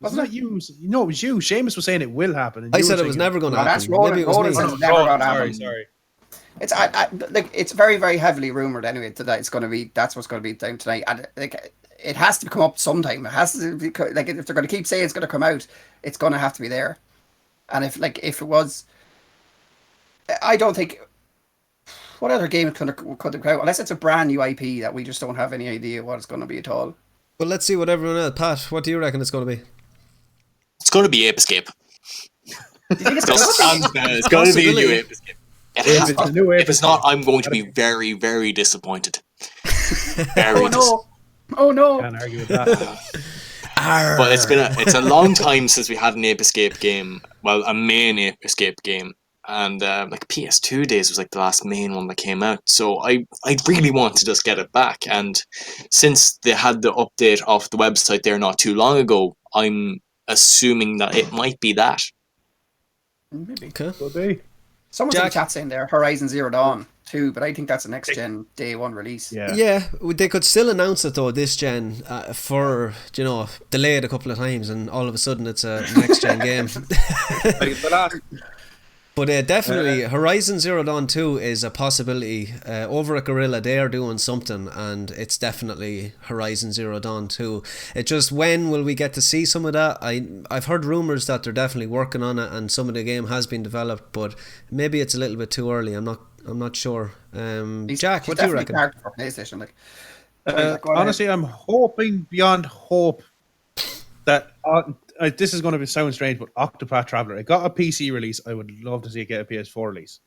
Wasn't that you? No, it was you. Seamus was saying it will happen. And I said it was never going to happen. That's Ronan. Maybe it was Ronan said it's never going to happen. Sorry. It's it's very, very heavily rumored anyway that it's going to be. That's what's going to be down tonight, and it has to come up sometime. It has to be, if they're going to keep saying it's going to come out, it's going to have to be there. And if it was, I don't think. What other game could have come out? Unless it's a brand new IP that we just don't have any idea what it's going to be at all. Well, let's see what everyone else. Pat, what do you reckon it's going to be? It's going to be Ape Escape. Do you think it's it's going to be a new Ape Escape. If it's not, I'm going to be very, very disappointed. Oh no! Can't argue with that. But it's a long time since we had an Ape Escape game. Well, a main Ape Escape game. And like PS2 days was like the last main one that came out, so I really want to just get it back. And since they had the update off the website there not too long ago, I'm assuming that it might be that. Maybe. Okay. Could be. Someone's in the chat saying there Horizon Zero Dawn too, but I think that's a next gen day one release. Yeah, they could still announce it though this gen for delayed a couple of times, and all of a sudden it's a next gen game. But definitely, Horizon Zero Dawn 2 is a possibility. Over at Guerrilla, they are doing something, and it's definitely Horizon Zero Dawn 2. It just, when will we get to see some of that? I've heard rumours that they're definitely working on it, and some of the game has been developed, but maybe it's a little bit too early. I'm not sure. Jack, what do you reckon? For PlayStation, honestly, I'm hoping beyond hope that. This is going to sound strange, but Octopath Traveler, it got a PC release. I would love to see it get a PS4 release.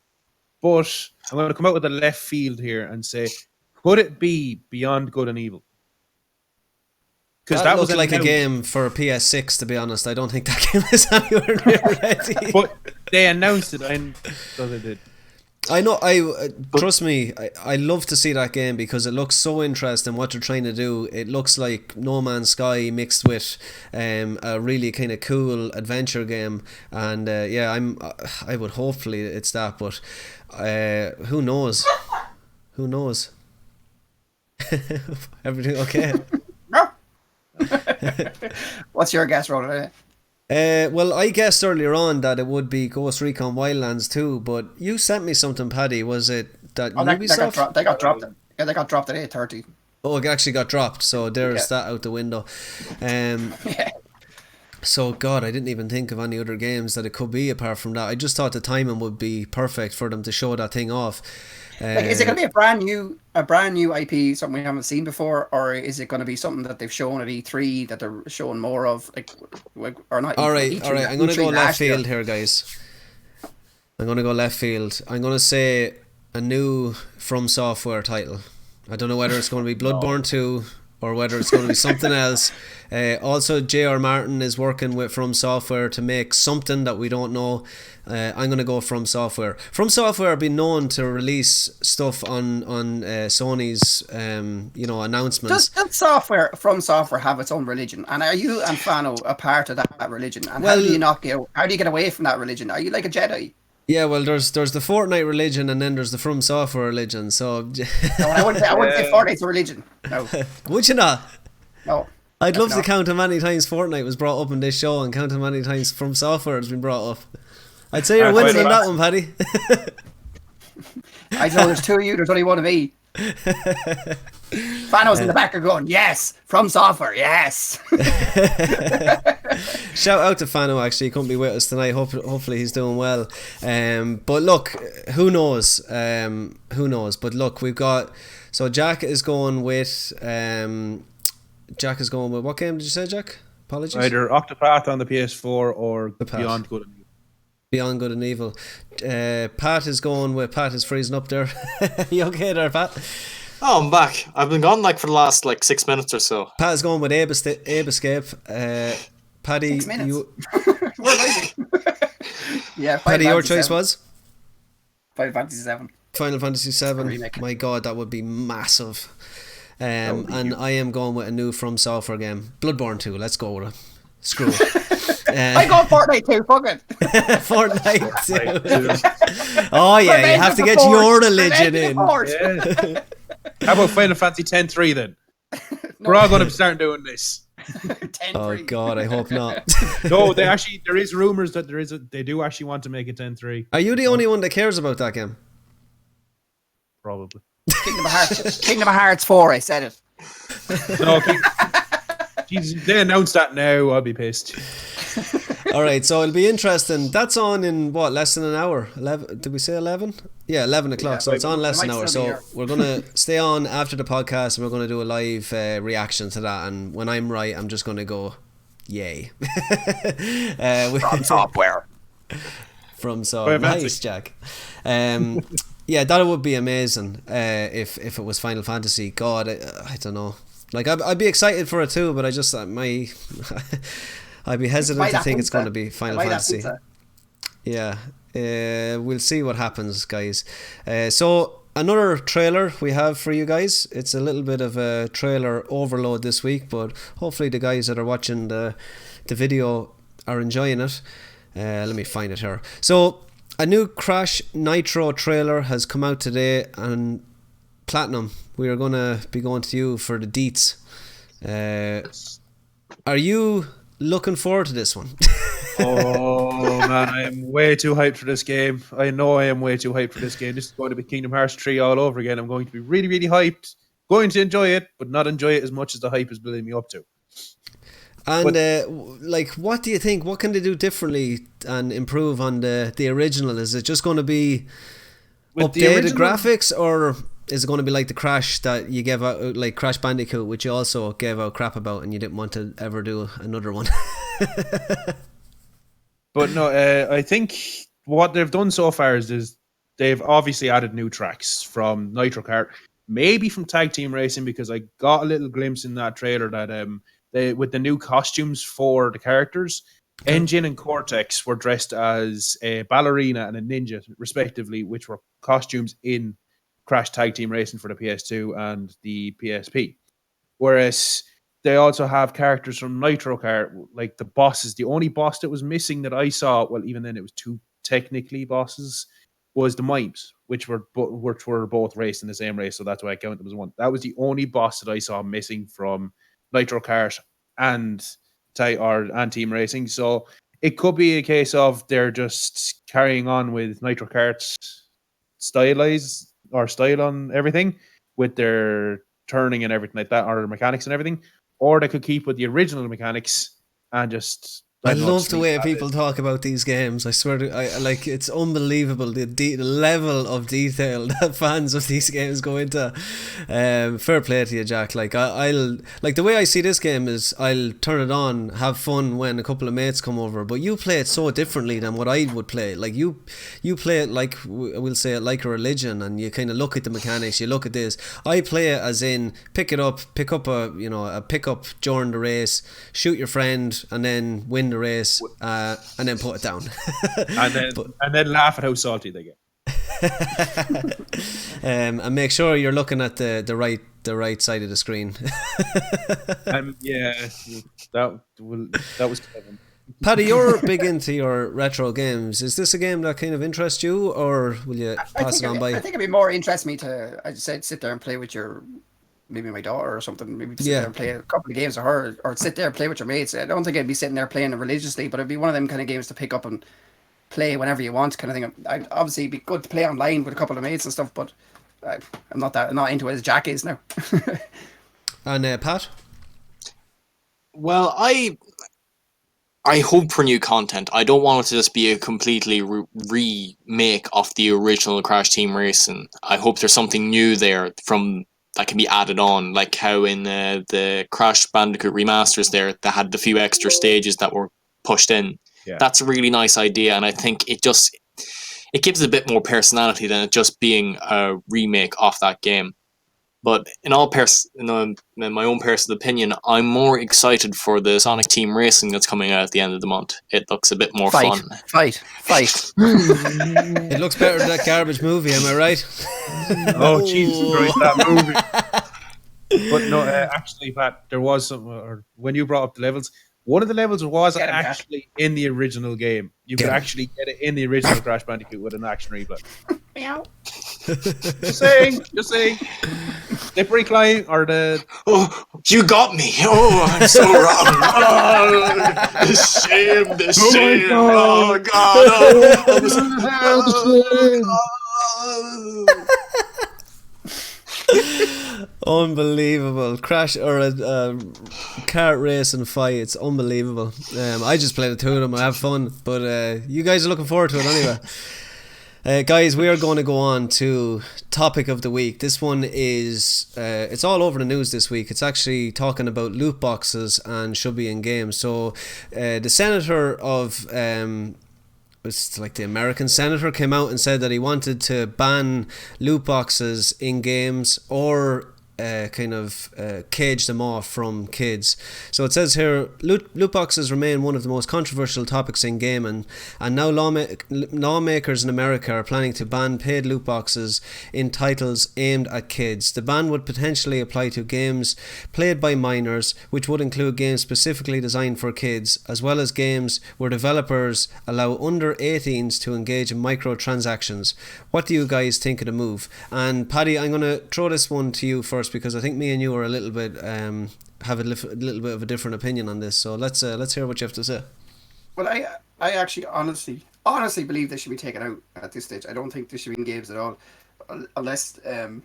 But I'm going to come out with a left field here and say, could it be Beyond Good and Evil? Because that looked like a game for a PS6, to be honest. I don't think that game is anywhere near ready. But they announced it, and so they did. I know. Trust me. I love to see that game because it looks so interesting what they're trying to do. It looks like No Man's Sky mixed with a really kind of cool adventure game, and I would hopefully it's that, but who knows? Who knows? Everything okay? What's your guess, Ronan? Well, I guessed earlier on that it would be Ghost Recon Wildlands 2, but you sent me something, Paddy. Was it that Ubisoft? They got dropped. Yeah, they got dropped at 8:30. Oh, it actually got dropped, so there's that out the window. So God, I didn't even think of any other games that it could be apart from that. I just thought the timing would be perfect for them to show that thing off. Like, is it going to be a brand new IP, something we haven't seen before, or is it going to be something that they've shown at E3 that they're showing more of, like or not? All right. E3, I'm going to go left last year. field here, guys. I'm going to go left field. I'm going to say a new From Software title. I don't know whether it's going to be Bloodborne 2 or whether it's going to be something else. Also, J.R. Martin is working with From Software to make something that we don't know. I'm going to go From Software. From Software have been known to release stuff on Sony's announcements. Does From Software have its own religion? And are you and Fano a part of that religion? And Well, how do you get away from that religion? Are you like a Jedi? Yeah, well, there's the Fortnite religion and then there's the From Software religion. So No, I wouldn't say Fortnite's a religion. No. Would you not? No. I'd love to count how many times Fortnite was brought up in this show and count how many times From Software has been brought up. I'd say you're winning on that one, Paddy. I know there's two of you, there's only one of me. Fano's in the back are going, yes, From Software, yes. Shout out to Fano, actually. He couldn't be with us tonight. Hopefully he's doing well. But look, who knows? But look, we've got... So Jack is going with... What game did you say, Jack? Apologies. Either Octopath on the PS4 or Beyond Good and Evil. Beyond Good and Evil. Pat is going with... Pat is freezing up there. You okay there, Pat? Oh, I'm back. I've been gone for the last 6 minutes or so. Pat is going with Abe Escape. Paddy, 6 minutes. We're waiting. Yeah, Paddy, your choice was? Final Fantasy 7. Final Fantasy 7. My God, that would be massive. And I am going with a new From Software game. Bloodborne 2, let's go with it. Screw it. I got Fortnite 2, fuck it. Fortnite 2. Oh yeah, you have to get your religion in. Yeah. How about Final Fantasy 10-3 then? We're all going to start doing this. Oh God, I hope not. No, there is rumors that they do actually want to make it 10-3. Are you the only one that cares about that game? Probably. Kingdom of Hearts 4, I said it. No, they announced that now, I'll be pissed. Alright, so it'll be interesting. That's on in what, less than an hour? 11? Did we say 11? Yeah, 11 o'clock. So it's on less than an hour. So we're going to stay on after the podcast and we're going to do a live reaction to that. And when I'm right, I'm just going to go, yay. From Software. From Software. Nice, Jack. Yeah, that would be amazing if it was Final Fantasy. God, I don't know. Like, I'd be excited for it too, but I just I'd be hesitant to think it's going to be Final Fantasy. Yeah, we'll see what happens, guys. So another trailer we have for you guys. It's a little bit of a trailer overload this week, but hopefully the guys that are watching the video are enjoying it. Let me find it here. So a new Crash Nitro trailer has come out today, and Platinum, we are going to be going to you for the deets. Are you looking forward to this one? Oh man, I am way too hyped for this game. I know I am way too hyped for this game. This is going to be Kingdom Hearts 3 all over again. I'm going to be really, really hyped. Going to enjoy it, but not enjoy it as much as the hype is building me up to. And what do you think? What can they do differently and improve on the original? Is it just going to be updated graphics, or is it going to be like the Crash that you gave out, like Crash Bandicoot, which you also gave out crap about and you didn't want to ever do another one? But no, I think what they've done so far is they've obviously added new tracks from Nitro Kart, maybe from Tag Team Racing, because I got a little glimpse in that trailer that with the new costumes for the characters, Engine and Cortex were dressed as a ballerina and a ninja, respectively, which were costumes in Crash Tag Team Racing for the PS2 and the PSP. Whereas they also have characters from Nitro Kart, like the bosses. The only boss that was missing that I saw, well, even then it was two technically bosses, was the mimes, which were both raced in the same race, so that's why I count them as one. That was the only boss that I saw missing from Nitro Kart and Team Racing. So it could be a case of they're just carrying on with Nitro Kart's style on everything with their turning and everything like that, or mechanics and everything. Or they could keep with the original mechanics and just I I'd love much the leave way that people talk about these games. I swear to, I like it's unbelievable the level of detail that fans of these games go into. Fair play to you, Jack. Like I'll like the way I see this game is I'll turn it on, have fun when a couple of mates come over. But you play it so differently than what I would play. Like you play it like we'll say it like a religion, and you kind of look at the mechanics. You look at this. I play it as in pick up a pickup during the race, shoot your friend, and then win the race, and then put it down. and then laugh at how salty they get. And make sure you're looking at the right side of the screen. Yeah, that was Kevin. Paddy, you're big into your retro games. Is this a game that kind of interests you, or will you pass it on by? I think it'd be more interest me to, I said, sit there and play with maybe my daughter or something. Maybe sit there and play a couple of games with her, or sit there and play with your mates. I don't think I'd be sitting there playing it religiously, but it'd be one of them kind of games to pick up and play whenever you want, kind of thing. I'd obviously be good to play online with a couple of mates and stuff, but I'm not into it as Jack is now. And Pat? Well, I hope for new content. I don't want it to just be a completely remake of the original Crash Team Racing. I hope there's something new there that can be added on, like how in the Crash Bandicoot remasters there, they had the few extra stages that were pushed in. Yeah. That's a really nice idea, and I think it gives it a bit more personality than it just being a remake of that game. But in my own personal opinion, I'm more excited for the Sonic Team Racing that's coming out at the end of the month. It looks a bit more fun. Fight. It looks better than that garbage movie, am I right? Oh, Jesus Christ, that movie. But no, actually, Pat, there was some, when you brought up the levels, one of the levels was actually in the original game. You could actually get it in the original Crash Bandicoot with an action replay. Meow. Just saying. Slippery climb or the... Oh, you got me. Oh, I'm so wrong. Oh, the shame. Oh, God. Unbelievable. Crash or a kart race and fight. It's unbelievable. I just played the two of them. I have fun. But you guys are looking forward to it anyway. Guys, we are going to go on to topic of the week. This one is it's all over the news this week. It's actually talking about loot boxes and should be in games. So the senator of it's like the American senator came out and said that he wanted to ban loot boxes in games or cage them off from kids. So it says here, loot boxes remain one of the most controversial topics in gaming, and now lawmakers in America are planning to ban paid loot boxes in titles aimed at kids. The ban would potentially apply to games played by minors, which would include games specifically designed for kids, as well as games where developers allow under 18s to engage in microtransactions. What do you guys think of the move? And Paddy, I'm going to throw this one to you first, because I think me and you are a little bit have a little bit of a different opinion on this. So let's hear what you have to say. Well, I actually honestly believe they should be taken out at this stage. I don't think they should be in games at all, unless it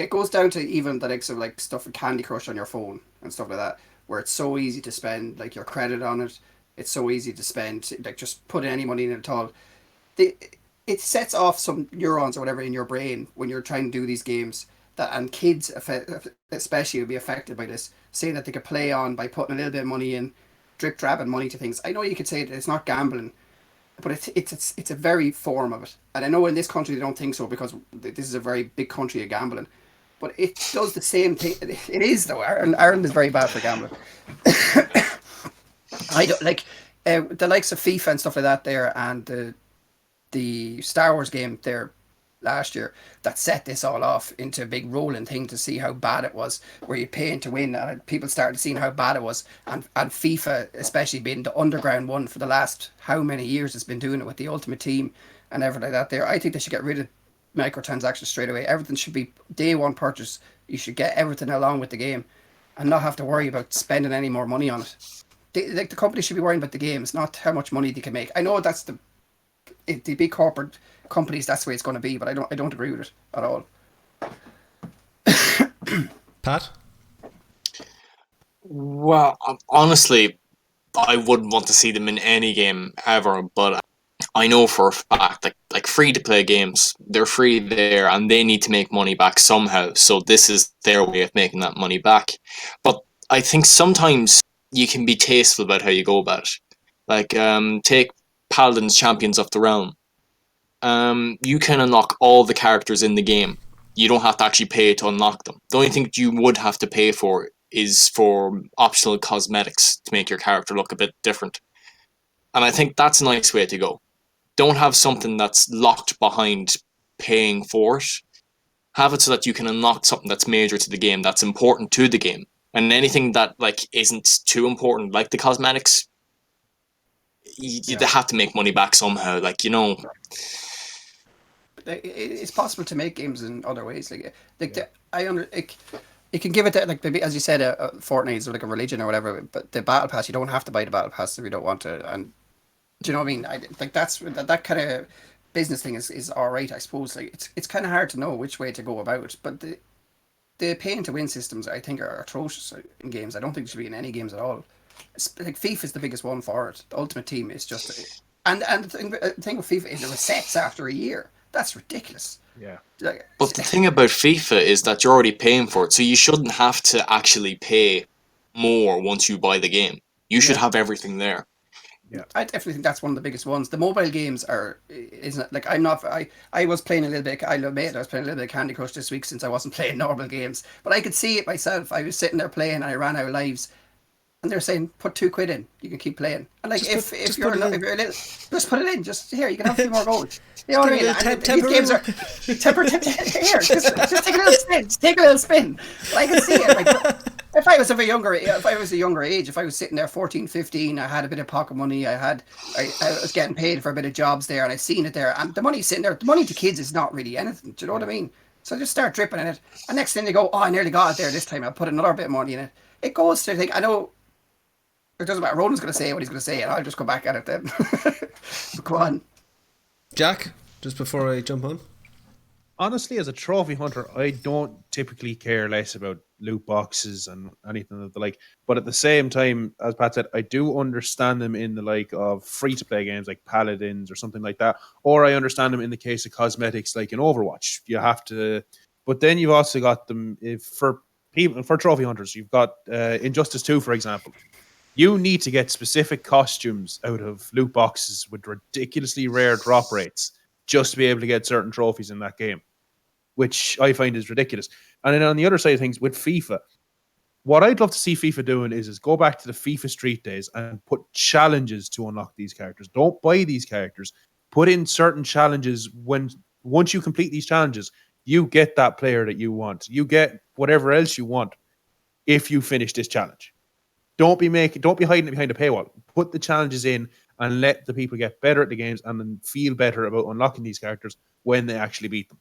goes down to even the likes of like stuff with Candy Crush on your phone and stuff like that, where it's so easy to spend like your credit on it. It's so easy to spend, like just put any money in it at all. It sets off some neurons or whatever in your brain when you're trying to do these games, and kids especially will be affected by this, saying that they could play on by putting a little bit of money in, drip drabbing money to things. I know you could say that it's not gambling, but it's a very form of it. And I know in this country they don't think so, because this is a very big country of gambling, but it does the same thing. It is though. Ireland is very bad for gambling. I don't like the likes of FIFA and stuff like that there, and the Star Wars game there last year that set this all off into a big rolling thing to see how bad it was, where you pay to win, and people started seeing how bad it was, and FIFA especially being the underground one for the last how many years it's been doing it with the Ultimate Team and everything like that there. I think they should get rid of microtransactions straight away. Everything should be day one purchase. You should get everything along with the game and not have to worry about spending any more money on it. The company should be worrying about the games, not how much money they can make. I know that's the big corporate companies, that's the way it's going to be, but I don't agree with it at all. Pat? Well, honestly, I wouldn't want to see them in any game ever, but I know for a fact, like free-to-play games, they're free there, and they need to make money back somehow, so this is their way of making that money back. But I think sometimes you can be tasteful about how you go about it. Like, take Paladins Champions of the Realm. You can unlock all the characters in the game. You don't have to actually pay to unlock them. The only thing you would have to pay for is for optional cosmetics to make your character look a bit different. And I think that's a nice way to go. Don't have something that's locked behind paying for it. Have it so that you can unlock something that's major to the game, that's important to the game. And anything that like isn't too important, like the cosmetics, you have to make money back somehow. Like, you know, it's possible to make games in other ways. You can give it that, like, as you said, Fortnite is like a religion or whatever. But the battle pass, you don't have to buy the battle pass if you don't want to. And do you know what I mean? I think that kind of business thing is all right, I suppose. Like, it's kind of hard to know which way to go about it. But the pay to win systems, I think, are atrocious in games. I don't think it should be in any games at all. Like, FIFA is the biggest one for it. The Ultimate Team is just, and the thing with FIFA is it resets after a year. That's ridiculous. Yeah. But the thing about FIFA is that you're already paying for it, so you shouldn't have to actually pay more once you buy the game. You should have everything there. Yeah, I definitely think that's one of the biggest ones. The mobile games isn't like, I was playing a little bit. I admit I was playing a little bit of Candy Crush this week since I wasn't playing normal games, but I could see it myself. I was sitting there playing and I ran out of lives. And they're saying, put £2 in, you can keep playing. And like, if you're a little, just put it in. Just here, you can have a few more goals. You know what I mean? And these games are here. Just take a little spin. Just take a little spin. But I can see it. Like, if I was a younger age, if I was sitting there 14, 15, I had a bit of pocket money, I was getting paid for a bit of jobs there, and I seen it there, and the money's sitting there. The money to kids is not really anything. Do you know what I mean? So just start dripping in it, and next thing they go, oh, I nearly got it there this time. I'll put another bit of money in it. It goes to think. I know. It doesn't matter. Ronan's going to say what he's going to say, and I'll just go back at it then. Go on. Jack, just before I jump on. Honestly, as a trophy hunter, I don't typically care less about loot boxes and anything of the like. But at the same time, as Pat said, I do understand them in the like of free-to-play games like Paladins or something like that. Or I understand them in the case of cosmetics like in Overwatch. You have to... But then you've also got them for trophy hunters. You've got Injustice 2, for example. You need to get specific costumes out of loot boxes with ridiculously rare drop rates just to be able to get certain trophies in that game, which I find is ridiculous. And then on the other side of things, with FIFA, what I'd love to see FIFA doing is go back to the FIFA Street days and put challenges to unlock these characters. Don't buy these characters. Put in certain challenges. Once you complete these challenges, you get that player that you want. You get whatever else you want if you finish this challenge. Don't be hiding it behind a paywall. Put the challenges in and let the people get better at the games and then feel better about unlocking these characters when they actually beat them.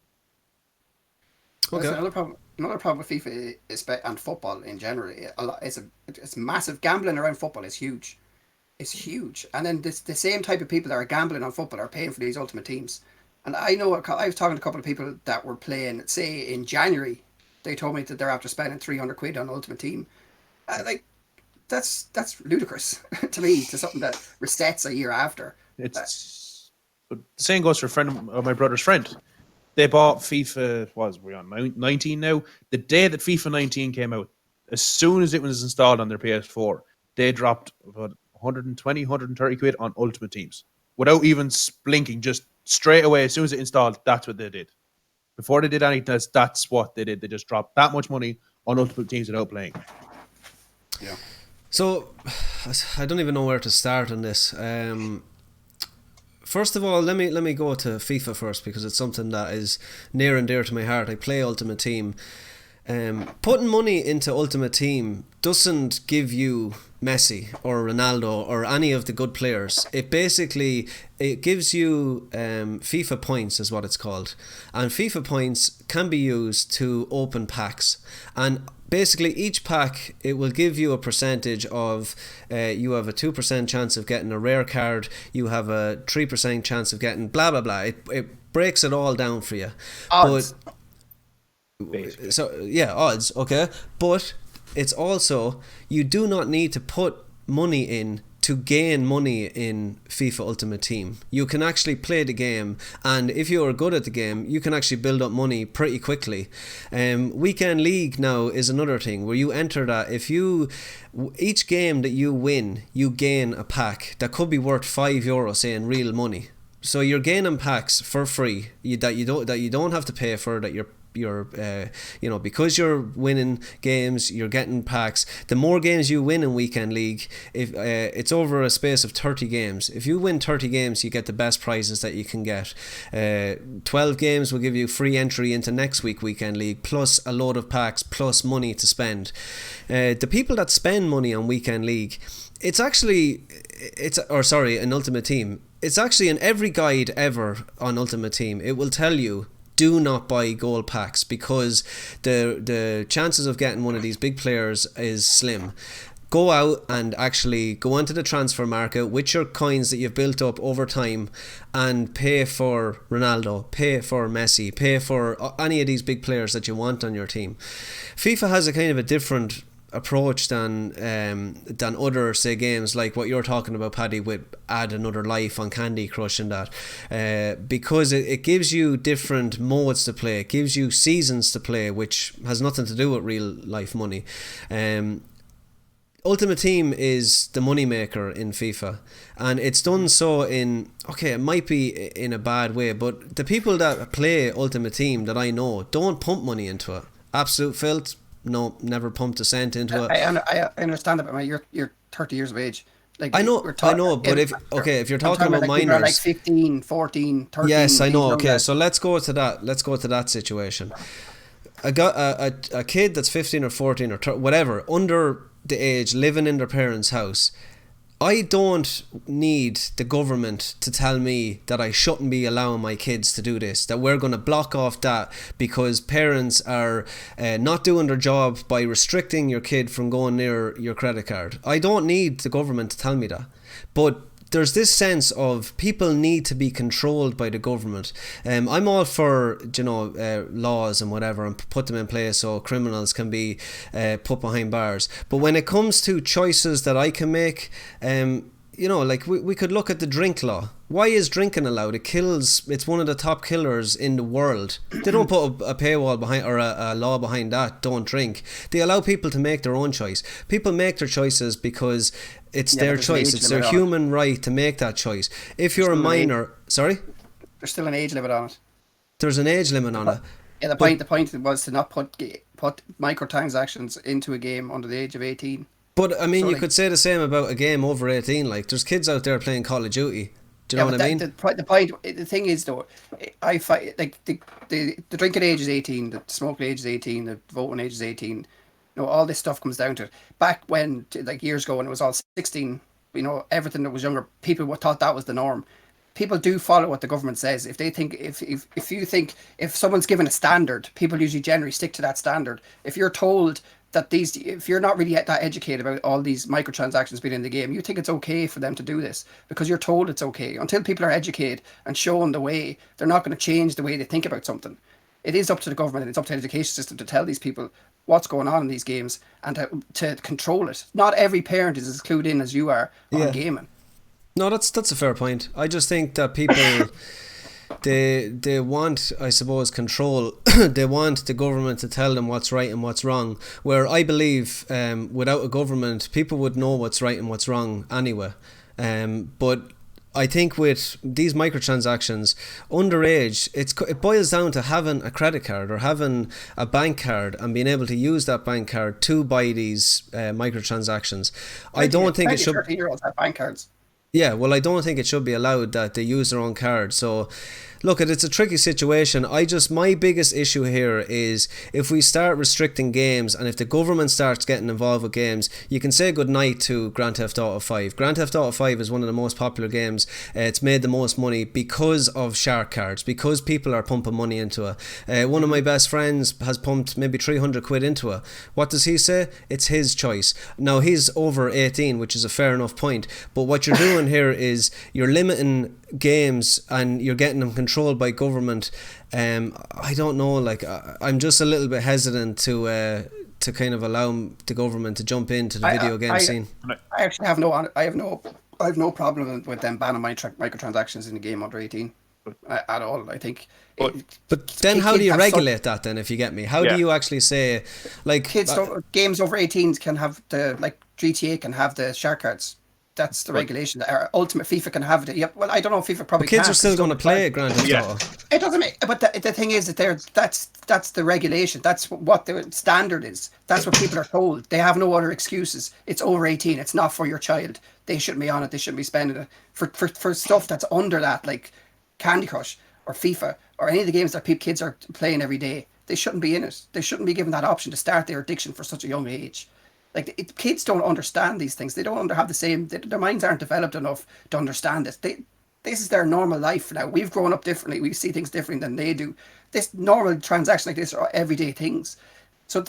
Okay. Another problem with FIFA and football in general. It's massive. Gambling around football is huge. It's huge. And then the same type of people that are gambling on football are paying for these ultimate teams. And I know I was talking to a couple of people that were playing, say, in January. They told me that they're after spending £300 on ultimate team. That's ludicrous to me, to something that resets a year after. But the same goes for a friend of my brother's friend. They bought FIFA, we're on 19 now. The day that FIFA 19 came out, as soon as it was installed on their PS4, they dropped about 120, 130 quid on Ultimate Teams. Without even blinking, just straight away, as soon as it installed, that's what they did. Before they did anything else, that's what they did. They just dropped that much money on Ultimate Teams without playing. Yeah. So, I don't even know where to start on this. First of all, let me go to FIFA first, because it's something that is near and dear to my heart. I play Ultimate Team. Putting money into Ultimate Team doesn't give you Messi or Ronaldo or any of the good players. It gives you FIFA points, is what it's called, and FIFA points can be used to open packs. And basically, each pack, it will give you a percentage of, you have a 2% chance of getting a rare card, you have a 3% chance of getting blah, blah, blah. It breaks it all down for you. Odds. Odds, okay. But it's also, you do not need to put money in to gain money in FIFA Ultimate Team. You can actually play the game, and if you are good at the game, you can actually build up money pretty quickly. Weekend League now is another thing where you enter that. Each game that you win, you gain a pack that could be worth €5, say, in real money. So you're gaining packs for free that you don't have to pay for, that you're because you're winning games, you're getting packs. The more games you win in Weekend League, if it's over a space of 30 games, if you win 30 games, you get the best prizes that you can get. 12 games will give you free entry into next week Weekend League, plus a load of packs, plus money to spend. The people that spend money on Weekend League, in Ultimate Team, it's actually in every guide ever on Ultimate Team, it will tell you, do not buy gold packs, because the chances of getting one of these big players is slim. Go out and actually go onto the transfer market with your coins that you've built up over time and pay for Ronaldo, pay for Messi, pay for any of these big players that you want on your team. FIFA has a kind of a different approach than other, say, games like what you're talking about, Paddy, with Add Another Life on Candy Crush and that, because it gives you different modes to play, it gives you seasons to play, which has nothing to do with real life money. Ultimate Team is the money maker in FIFA, and it's done so it might be in a bad way, but the people that play Ultimate Team that I know don't pump money into it. Absolute filth. No, never pumped a cent into it. I understand that, but you're 30 years of age. Like, I know, but if you're talking about minors, like 15, 14, 13. Yes, I know. Okay, so let's go to that situation. I got a kid that's 15 or 14 or whatever, under the age, living in their parents' house. I don't need the government to tell me that I shouldn't be allowing my kids to do this, that we're going to block off that because parents are not doing their job by restricting your kid from going near your credit card. I don't need the government to tell me that. But there's this sense of people need to be controlled by the government. I'm all for laws and whatever, and put them in place so criminals can be put behind bars. But when it comes to choices that I can make, like we could look at the drink law. Why is drinking allowed? It's one of the top killers in the world. They don't put a paywall behind, or a law behind that, don't drink. They allow people to make their own choice. People make their choices because it's their choice. It's their human right to make that choice. If you're a minor... Sorry? There's still an age limit on it. There's an age limit on it. Yeah, the point was to not put microtransactions into a game under the age of 18. But, I mean, you could say the same about a game over 18. Like, there's kids out there playing Call of Duty. Do you know what I mean? The thing is, though, I find, like, the drinking age is 18, the smoking age is 18, the voting age is 18. All this stuff comes down to it. Back when, like, years ago, when it was all 16, everything that was younger, people thought that was the norm. People do follow what the government says. If they think, if someone's given a standard, people usually generally stick to that standard. If you're told that if you're not really that educated about all these microtransactions being in the game, you think it's okay for them to do this because you're told it's okay. Until people are educated and shown the way, they're not going to change the way they think about something. It is up to the government and it's up to the education system to tell these people what's going on in these games and to control it. Not every parent is as clued in as you are on gaming. No, that's a fair point. I just think that people... They want, I suppose, control. They want the government to tell them what's right and what's wrong. Where I believe, without a government, people would know what's right and what's wrong anyway. But I think with these microtransactions, underage, it boils down to having a credit card or having a bank card and being able to use that bank card to buy these microtransactions. I don't think it should. 13-year-olds have bank cards. Yeah, well, I don't think it should be allowed that they use their own card. So, look, it's a tricky situation. My biggest issue here is if we start restricting games and if the government starts getting involved with games, you can say goodnight to Grand Theft Auto 5. Grand Theft Auto 5 is one of the most popular games. It's made the most money because of shark cards, because people are pumping money into it. One of my best friends has pumped maybe 300 quid into it. What does he say? It's his choice. Now, he's over 18, which is a fair enough point. But what you're doing here is you're limiting games and you're getting them controlled by government. I don't know, like I'm just a little bit hesitant to to kind of allow the government to jump into the video game scene. I actually have no problem with them banning microtransactions in the game under 18 at all. I think. But then how do you regulate that then, if you get me? How do you actually say, like... Games over 18s can have GTA can have the shark cards. That's the regulation. Ultimate FIFA can have it. Yeah, well, I don't know if FIFA probably kids are still going to play it, Grand Theft Auto. It doesn't make... But the thing is that that's the regulation. That's what the standard is. That's what people are told. They have no other excuses. It's over 18. It's not for your child. They shouldn't be on it. They shouldn't be spending it. For stuff that's under that, like Candy Crush or FIFA or any of the games that kids are playing every day, they shouldn't be in it. They shouldn't be given that option to start their addiction for such a young age. Like, kids don't understand these things. They don't have the same... Their minds aren't developed enough to understand this. This is their normal life now. We've grown up differently. We see things different than they do. This normal transaction like this are everyday things. So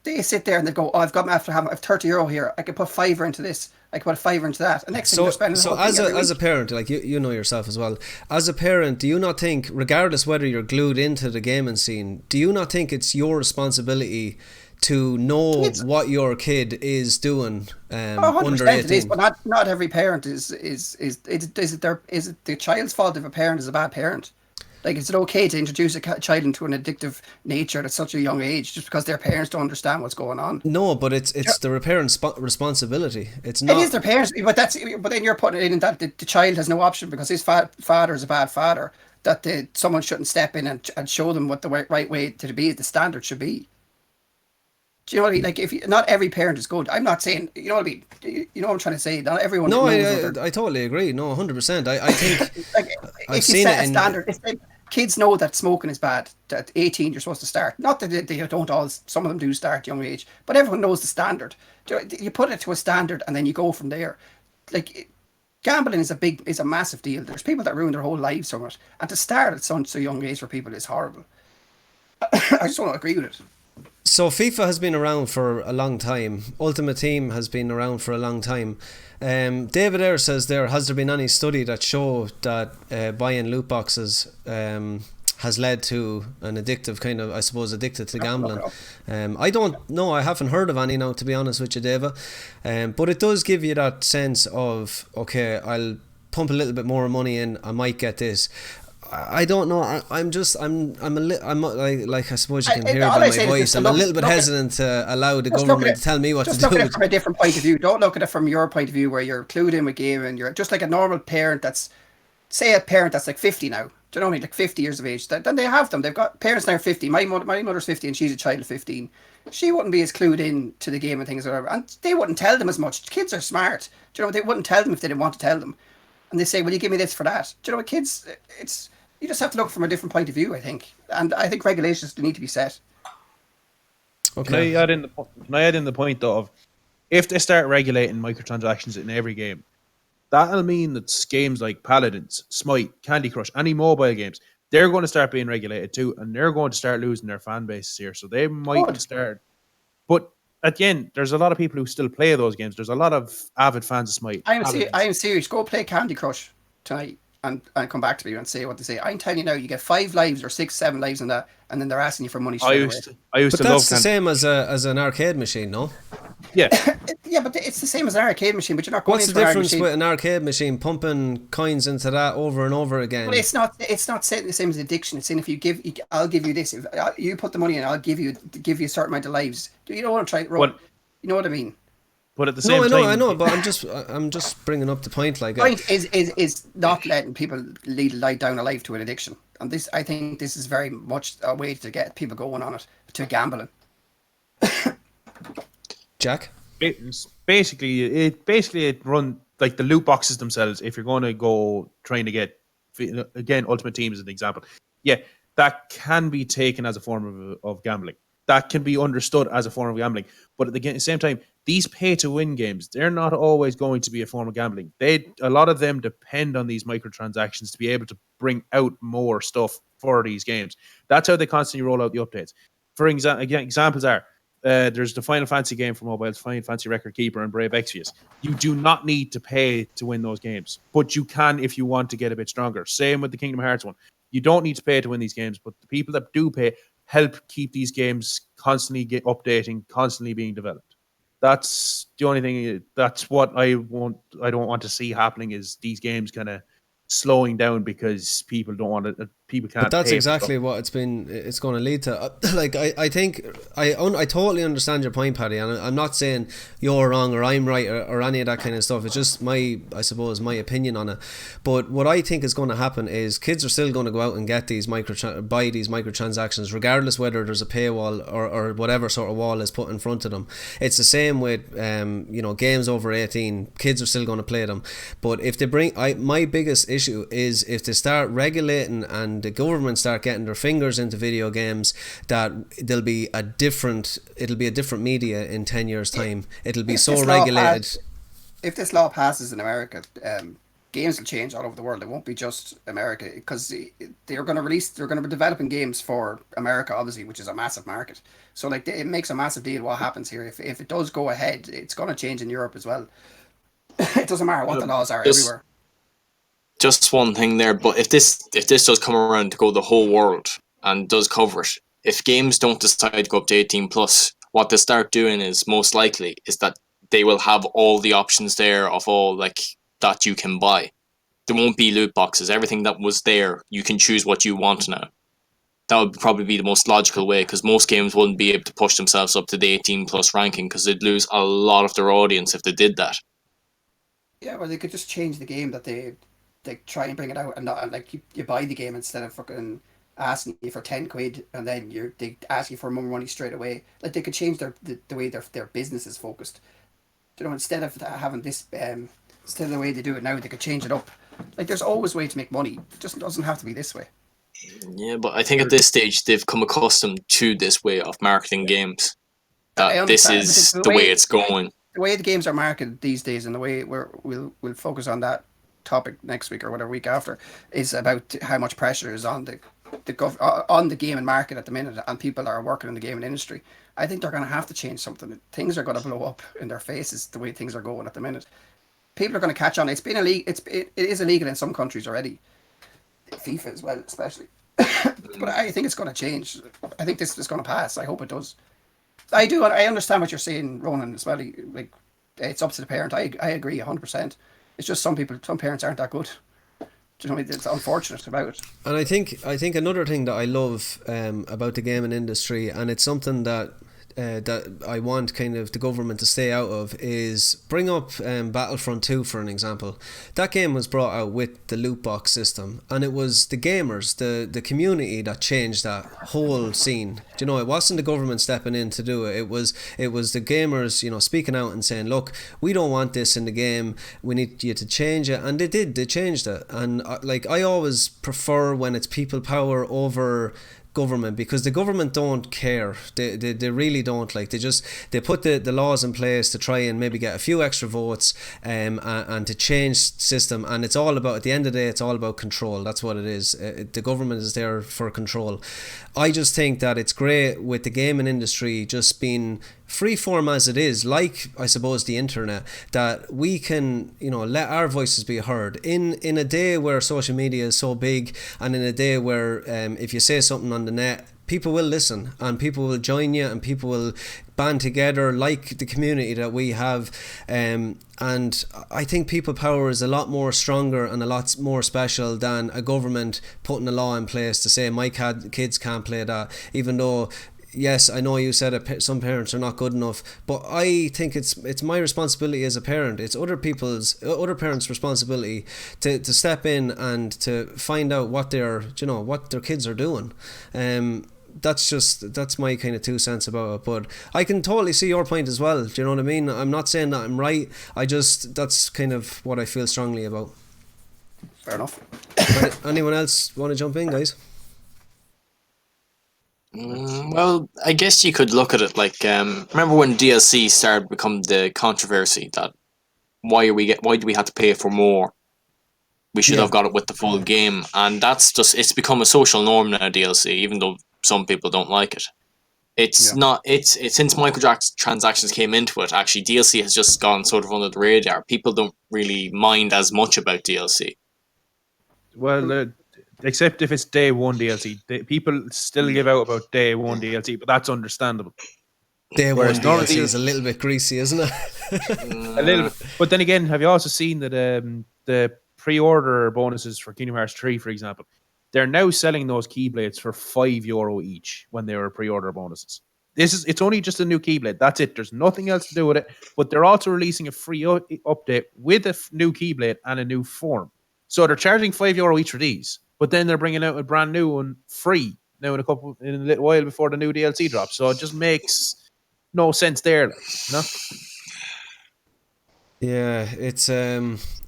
they sit there and they go, oh, I've €30 here. I could put $5 into this. I could put $5 into that. And next thing they're spending... So as a parent, like you know yourself as well, as a parent, do you not think, regardless whether you're glued into the gaming scene, do you not think it's your responsibility to know what your kid is doing under 18? It is, but not every parent is it the child's fault if a parent is a bad parent? Like, is it okay to introduce a child into an addictive nature at such a young age just because their parents don't understand what's going on? No, but it's the parent's responsibility. It's not. It is their parents, but then you're putting it in that the child has no option because his father is a bad father. That someone shouldn't step in and show them what the right way to be, the standard should be. Do you know what I mean? Like, not every parent is good. I'm not saying, you know what I mean? You know what I'm trying to say? Not everyone. No, I totally agree. No, 100%. I think like, I've if you seen set it a standard, kids know that smoking is bad. At 18, you're supposed to start. Not that they don't all. Some of them do start at young age, but everyone knows the standard. You put it to a standard, and then you go from there. Like, gambling is a massive deal. There's people that ruin their whole lives from it, and to start at such a young age for people is horrible. I just don't agree with it. So FIFA has been around for a long time. Ultimate Team has been around for a long time. David Ayre says has there been any study that show that buying loot boxes has led to an addictive kind of, I suppose, addicted to gambling? I don't know. I haven't heard of any now, to be honest with you, David. But it does give you that sense of, okay, I'll pump a little bit more money in, I might get this. I don't know. I'm like I suppose you can hear by my voice. I'm a little bit hesitant to allow the government to tell me what to do. Just look at it from a different point of view. Don't look at it from your point of view where you're clued in with gaming. You're just like a normal parent that's like 50 now. Do you know what I mean? Like 50 years of age. Then they have them. They've got parents now 50. My mother's 50 and she's a child of 15. She wouldn't be as clued in to the game and things or whatever. And they wouldn't tell them as much. Kids are smart. Do you know what? They wouldn't tell them if they didn't want to tell them. And they say, will you give me this for that? Do you know what, kids, you just have to look from a different point of view, I think. And I think regulations need to be set. Okay. Can I add in the point, though, of if they start regulating microtransactions in every game, that'll mean that games like Paladins, Smite, Candy Crush, any mobile games, they're going to start being regulated too, and they're going to start losing their fan bases here. So they might start. But again, there's a lot of people who still play those games. There's a lot of avid fans of Smite. I am serious. Go play Candy Crush tonight. And come back to me and say what they say. I'm telling you now, you get 5 lives or 6, 7 lives in that, and then they're asking you for money straight away. But that's the same as an arcade machine, no? Yeah. Yeah, but it's the same as an arcade machine, but you're not going What's into the difference with an arcade machine pumping coins into that over and over again? Well, it's not saying the same as addiction. It's saying I'll give you this. If you put the money in, I'll give you a certain amount of lives. Do you know what I'm trying to run? You know what I mean? But at the same time, I know, but I'm just bringing up the point. Like, point is not letting people lie down a life to an addiction, and I think this is very much a way to get people going on it, to gambling. Jack, basically it run like the loot boxes themselves. If you're going to go trying to get, again, Ultimate Team is an example. Yeah, that can be taken as a form of gambling. That can be understood as a form of gambling, but at the same time, these pay-to-win games, they're not always going to be a form of gambling. A lot of them depend on these microtransactions to be able to bring out more stuff for these games. That's how they constantly roll out the updates. For examples are, there's the Final Fantasy game for mobiles, Final Fantasy Record Keeper and Brave Exvius. You do not need to pay to win those games, but you can if you want to get a bit stronger. Same with the Kingdom Hearts one. You don't need to pay to win these games, but the people that do pay help keep these games constantly updating, constantly being developed. That's the only thing. That's what I want. I don't want to see happening is these games kind of slowing down because people don't want to. People can't. But that's pay exactly what it's going to lead to. Like I think I totally understand your point, Paddy, and I'm not saying you're wrong or I'm right or any of that kind of stuff. It's just my opinion on it. But what I think is going to happen is kids are still going to go out and get these buy these microtransactions, regardless whether there's a paywall or whatever sort of wall is put in front of them. It's the same with games over 18. Kids are still going to play them. But if they my biggest issue is if they start regulating and the government start getting their fingers into video games, that it'll be a different media in 10 years time. It'll be so regulated. If this law passes in America, games will change all over the world. It won't be just America, because they're going to be developing games for America, obviously, which is a massive market. So like it makes a massive deal what happens here. If it does go ahead, it's going to change in Europe as well. It doesn't matter what the laws are everywhere. Just one thing there, but if this does come around to go the whole world and does cover it, if games don't decide to go up to 18 plus, what they start doing is most likely is that they will have all the options there of all like that you can buy. There won't be loot boxes. Everything that was there, you can choose what you want now. That would probably be the most logical way, because most games wouldn't be able to push themselves up to the 18 plus ranking, because they'd lose a lot of their audience if they did that. Yeah, well, they could just change the game that they try and bring it out, and not like you buy the game instead of fucking asking you for 10 quid and then they ask you for more money straight away. Like they could change the way their business is focused. You know, instead of having this instead of the way they do it now, they could change it up. Like there's always a way to make money. It just doesn't have to be this way. Yeah, but I think at this stage they've come accustomed to this way of marketing games. That this is the way it's going. The way the games are marketed these days, and the way we'll focus on that topic next week or whatever week after, is about how much pressure is on the gaming market at the minute, and people are working in the gaming industry. I think they're going to have to change something. Things are going to blow up in their faces the way things are going at the minute. People are going to catch on. It's been it is illegal in some countries already, FIFA as well, especially. But I think it's going to change. I think this is going to pass. I hope it does. I do. I understand what you're saying, Ronan, as well. Like, it's up to the parent. I agree 100%. It's just some parents aren't that good. Do you know what I mean? It's unfortunate about it. And I think another thing that I love about the gaming industry, and it's something that I want kind of the government to stay out of, is bring up Battlefront 2 for an example. That game was brought out with the loot box system, and it was the gamers, the community that changed that whole scene. Do you know, it wasn't the government stepping in to do it. It was the gamers, you know, speaking out and saying, look, we don't want this in the game, we need you to change it. And they changed it. And I always prefer when it's people power over government, because the government don't care. They really don't. Like they put the laws in place to try and maybe get a few extra votes and to change system, and it's all about, at the end of the day, it's all about control. That's what it is. The government is there for control. I just think that it's great with the gaming industry just being freeform as it is, like I suppose the internet, that we can, you know, let our voices be heard in a day where social media is so big, and in a day where if you say something on the net, people will listen and people will join you and people will band together like the community that we have, and I think people power is a lot more stronger and a lot more special than a government putting a law in place to say my kids can't play that, even though, yes, I know you said some parents are not good enough, but I think it's my responsibility as a parent. It's other parents' responsibility to step in and to find out what their kids are doing. That's my kind of 2 cents about it. But I can totally see your point as well. Do you know what I mean? I'm not saying that I'm right. That's kind of what I feel strongly about. Fair enough. Anyone else want to jump in, guys? Well, I guess you could look at it like, remember when DLC started to become the controversy that why do we have to pay for more? We should have got it with the full game, and it's become a social norm now, DLC, even though some people don't like it. It's since microtransactions came into it, actually DLC has just gone sort of under the radar. People don't really mind as much about DLC. Well, except if it's day one DLC. People still give out about day one DLC, but that's understandable. Day one Whereas none of DLC these- is a little bit greasy, isn't it? A little bit. But then again, have you also seen that the pre-order bonuses for Kingdom Hearts 3, for example, they're now selling those Keyblades for €5 each when they were pre-order bonuses. It's only just a new Keyblade. That's it. There's nothing else to do with it. But they're also releasing a free update with a new Keyblade and a new form. So they're charging €5 each for these, but then they're bringing out a brand new one free now in a little while before the new DLC drops. So it just makes no sense there, like, you know? Yeah, it's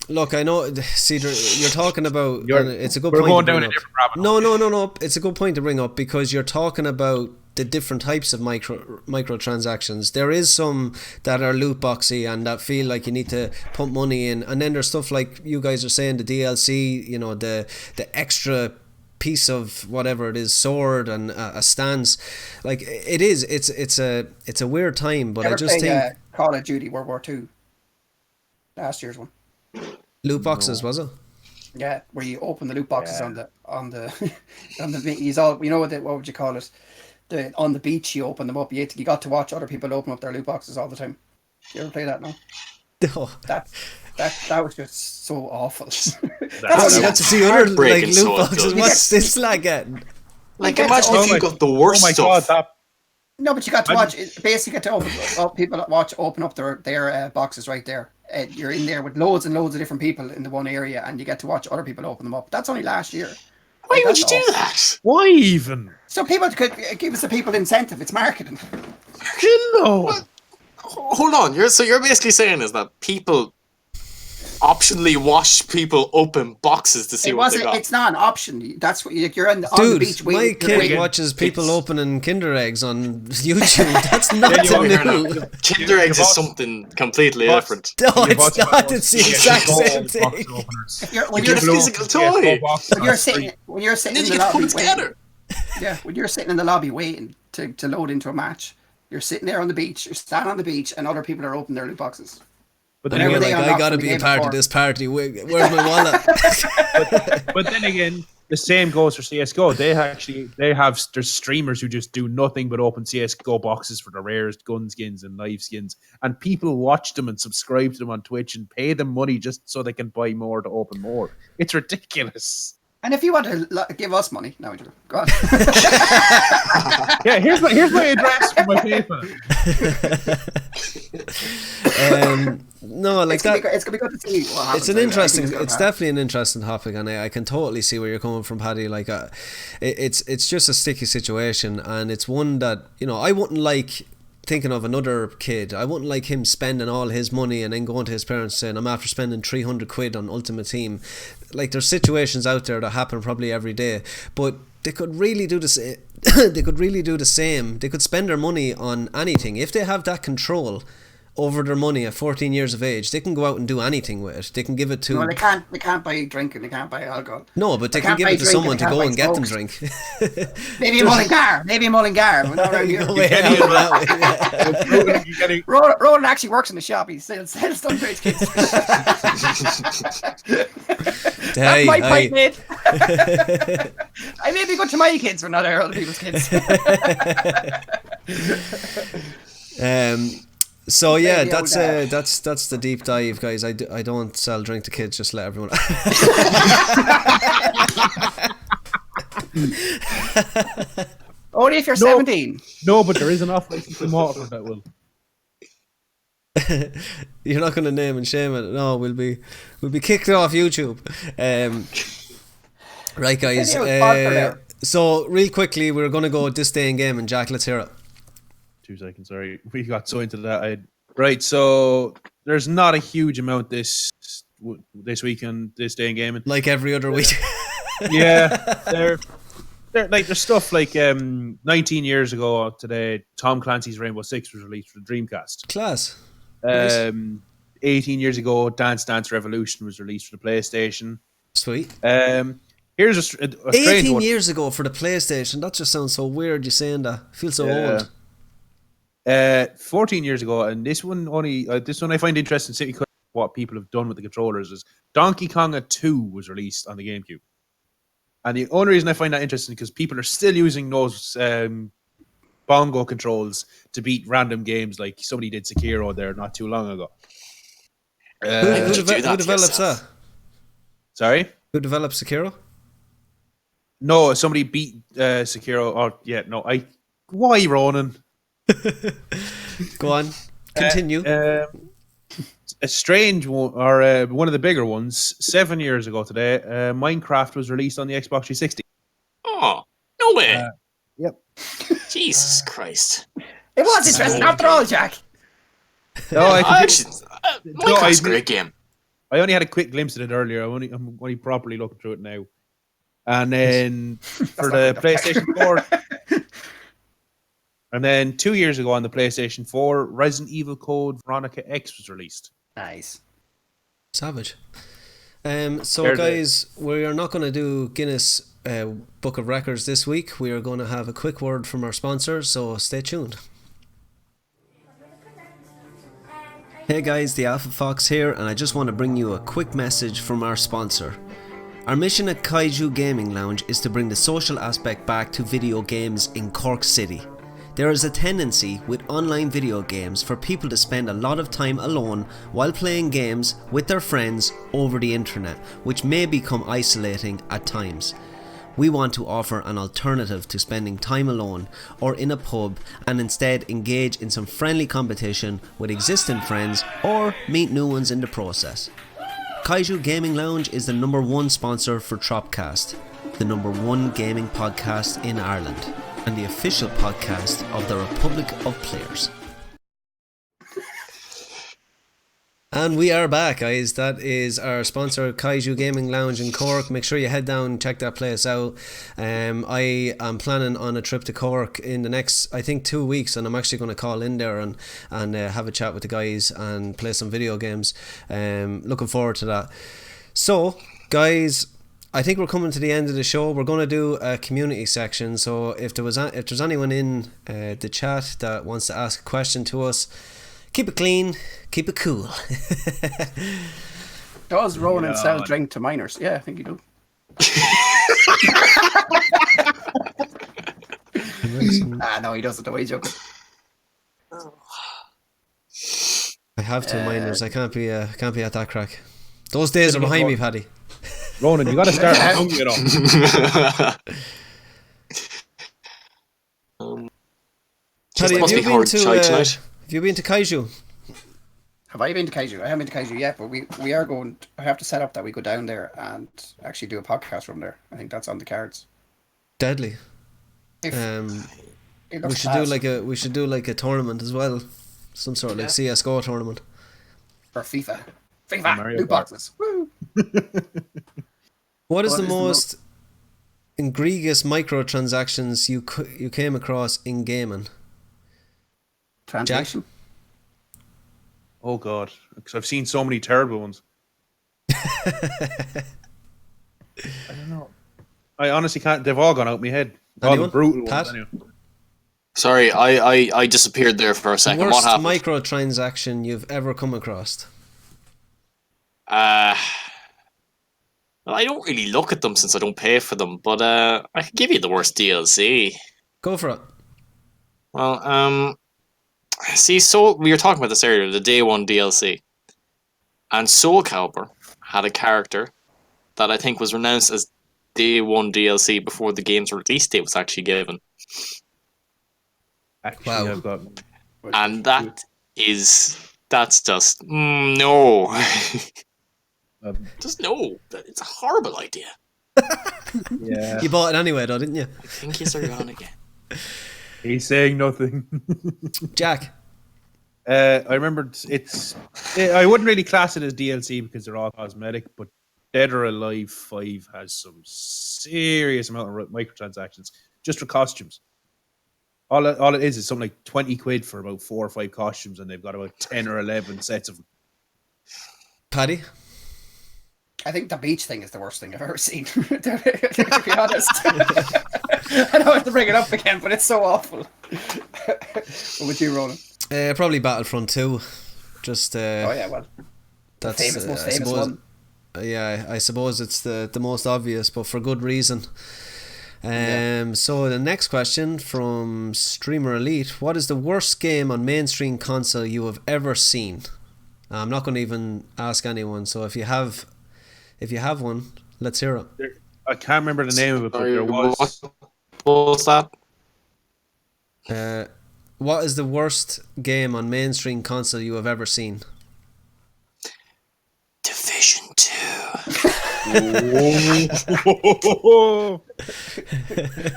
look, I know, Cedar, you're talking about, and it's a good We're point. going to bring down a up. different rabbit hole. No. It's a good point to bring up because you're talking about the different types of microtransactions. There is some that are loot boxy and that feel like you need to pump money in, and then there's stuff like you guys are saying, the DLC, you know, the extra piece of whatever it is, sword and a stance. Like it's a weird time, but I just think Call of Duty World War II, last year's one. loot boxes, was it? Yeah, where you open the loot boxes on the on the he's all, you know, what would you call it? On the beach, you open them up. You got to watch other people open up their loot boxes all the time. You ever play that? No. No. That was just so awful. That's to see other like heartbreaking, loot so boxes. good. What's this like getting? Like, imagine if you got the worst Oh my stuff. God, No, but you got to watch. Basically, get to open up their boxes right there. You're in there with loads and loads of different people in the one area, and you get to watch other people open them up. That's only last year. Why would That's you do awful. that? why even? So people could give us the people incentive. It's marketing. Hold on. You're basically saying is that people optionally watch people open boxes to see what they got. It's not an option. That's what you're on the Dude, beach my waiting. kid watches people opening Kinder eggs on YouTube. That's nothing new. Kinder eggs is something completely different. No, it's not. It's the exact same thing. When You get a physical toy. When you're sitting And then in you the get to put lobby it together. when you're sitting in the lobby waiting to load into a match, you're sitting there on the beach. You're standing on the beach, and other people are opening their loot boxes. But And then you're again, like, I gotta be a part of this party. Where's my wallet? but then again, the same goes for CS:GO. There's streamers who just do nothing but open CS:GO boxes for the rarest gun skins and knife skins, and people watch them and subscribe to them on Twitch and pay them money just so they can buy more to open more. It's ridiculous. And if you want to give us money, no, go on. Yeah, here's my address for my PayPal. No, like that. It's gonna be good to see what happens. It's definitely an interesting topic, and I can totally see where you're coming from, Paddy. Like, it's just a sticky situation, and it's one that, you know, I wouldn't like. Thinking of another kid, I wouldn't like him spending all his money and then going to his parents saying, I'm after spending 300 quid on Ultimate Team. Like, there's situations out there that happen probably every day, but they could really do the same. They could really do the same. They could spend their money on anything if they have that control over their money at 14 years of age. They can go out and do anything with it. They can give it to... No, they can't buy drink and they can't buy alcohol. No, but they can give it to someone to go and get them drink. Maybe a Mullingar. We're not around here. Ronan actually works in the shop. He sells stuff to his kids. That's my point, mate. I may be good to my kids, but not other people's kids. So yeah, that's the deep dive, guys. I don't sell drink to kids. Just let everyone. Only if you're 17. No, but there is an off-license in Waterford that will. You're not going to name and shame it. No, we'll be kicked off YouTube. Right, guys. So real quickly, we're going to go this day in game, and Jack, let's hear it. 2 seconds, sorry. We got so into that. Right, so there's not a huge amount this week on this day in gaming. Like every other week. Yeah, there's stuff like 19 years ago today, Tom Clancy's Rainbow Six was released for the Dreamcast. Class. 18 years ago, Dance Dance Revolution was released for the PlayStation. Sweet. Here's a 18 years ago for the PlayStation. That just sounds so weird. You saying that? I feel so old. 14 years ago, and this one I find interesting because what people have done with the controllers is Donkey Konga 2 was released on the GameCube. And the only reason I find that interesting is because people are still using those bongo controls to beat random games, like somebody did Sekiro there not too long ago. Who you do that to develops yourself? that? Sorry? Who develops Sekiro? No, somebody beat Sekiro. Why, Ronan? Go on, continue. A strange one, or one of the bigger ones, 7 years ago today, Minecraft was released on the Xbox 360. Oh, no way. Yep. Jesus Christ. It was interesting after all, Jack. No, Minecraft's a great game. I only had a quick glimpse of it earlier. I'm only properly looking through it now. And then for the PlayStation 4, and then 2 years ago on the PlayStation 4, Resident Evil Code Veronica X was released. Nice. Savage. So guys, we are not going to do Guinness Book of Records this week. We are going to have a quick word from our sponsor, so stay tuned. Hey guys, the Alpha Fox here, and I just want to bring you a quick message from our sponsor. Our mission at Kaiju Gaming Lounge is to bring the social aspect back to video games in Cork City. There is a tendency with online video games for people to spend a lot of time alone while playing games with their friends over the internet, which may become isolating at times. We want to offer an alternative to spending time alone or in a pub, and instead engage in some friendly competition with existing friends or meet new ones in the process. Kaiju Gaming Lounge is the #1 sponsor for TROP-CAST, the #1 gaming podcast in Ireland, and the official podcast of the Republic of Players. And we are back, guys. That is our sponsor, Kaiju Gaming Lounge in Cork. Make sure you head down and check that place out. I am planning on a trip to Cork in the next, I think, 2 weeks, and I'm actually going to call in there and have a chat with the guys and play some video games. Looking forward to that. So, guys, I think we're coming to the end of the show. We're going to do a community section. So if there's anyone in the chat that wants to ask a question to us, keep it clean, keep it cool. Does Ronan sell drink to minors? Yeah, I think you do. No, he doesn't. The way he's joking. I have two minors. I can't be at that crack. Those days are behind me, Paddy. Ronan, you got to start hunging it up. Paddy, have you been to Kaiju? Have I been to Kaiju? I haven't been to Kaiju yet, but we are going. I have to set up that we go down there and actually do a podcast from there. I think that's on the cards. Deadly. We should do like a tournament as well, some sort of like CS:GO tournament. Or FIFA, new boxes. Woo! What is the most egregious microtransactions you came across in gaming? Translation. Jack? Oh God, because I've seen so many terrible ones. I don't know. I honestly can't. They've all gone out my head. All the brutal Pat? ones. Anyway. Sorry, I disappeared there for a second. Worst What happened? microtransaction you've ever come across? Well, I don't really look at them since I don't pay for them, but I can give you the worst DLC. Go for it. Well, see, we were talking about this earlier, the Day 1 DLC. And Soul Calibur had a character that I think was renounced as Day 1 DLC before the game's release date was actually given. Actually, Wow. I've got. And that's just, no. Just no. It's a horrible idea. Yeah. You bought it anyway, though, didn't you? I think you're on again. He's saying nothing. Jack? I remember I wouldn't really class it as DLC because they're all cosmetic, but Dead or Alive 5 has some serious amount of microtransactions just for costumes. All it is something like 20 quid for about 4 or 5 costumes, and they've got about 10 or 11 sets of them. Paddy? I think the beach thing is the worst thing I've ever seen. To be honest. I don't have to bring it up again, but it's so awful. What would you, Ronan? Probably Battlefront 2. Just oh yeah, well, that's most famous one. Yeah, I suppose it's the most obvious, but for good reason. So the next question from Streamer Elite: what is the worst game on mainstream console you have ever seen? I'm not going to even ask anyone. So if you have one, let's hear it. I can't remember the name of it, but there was. What was that? What is the worst game on mainstream console you have ever seen? Division 2.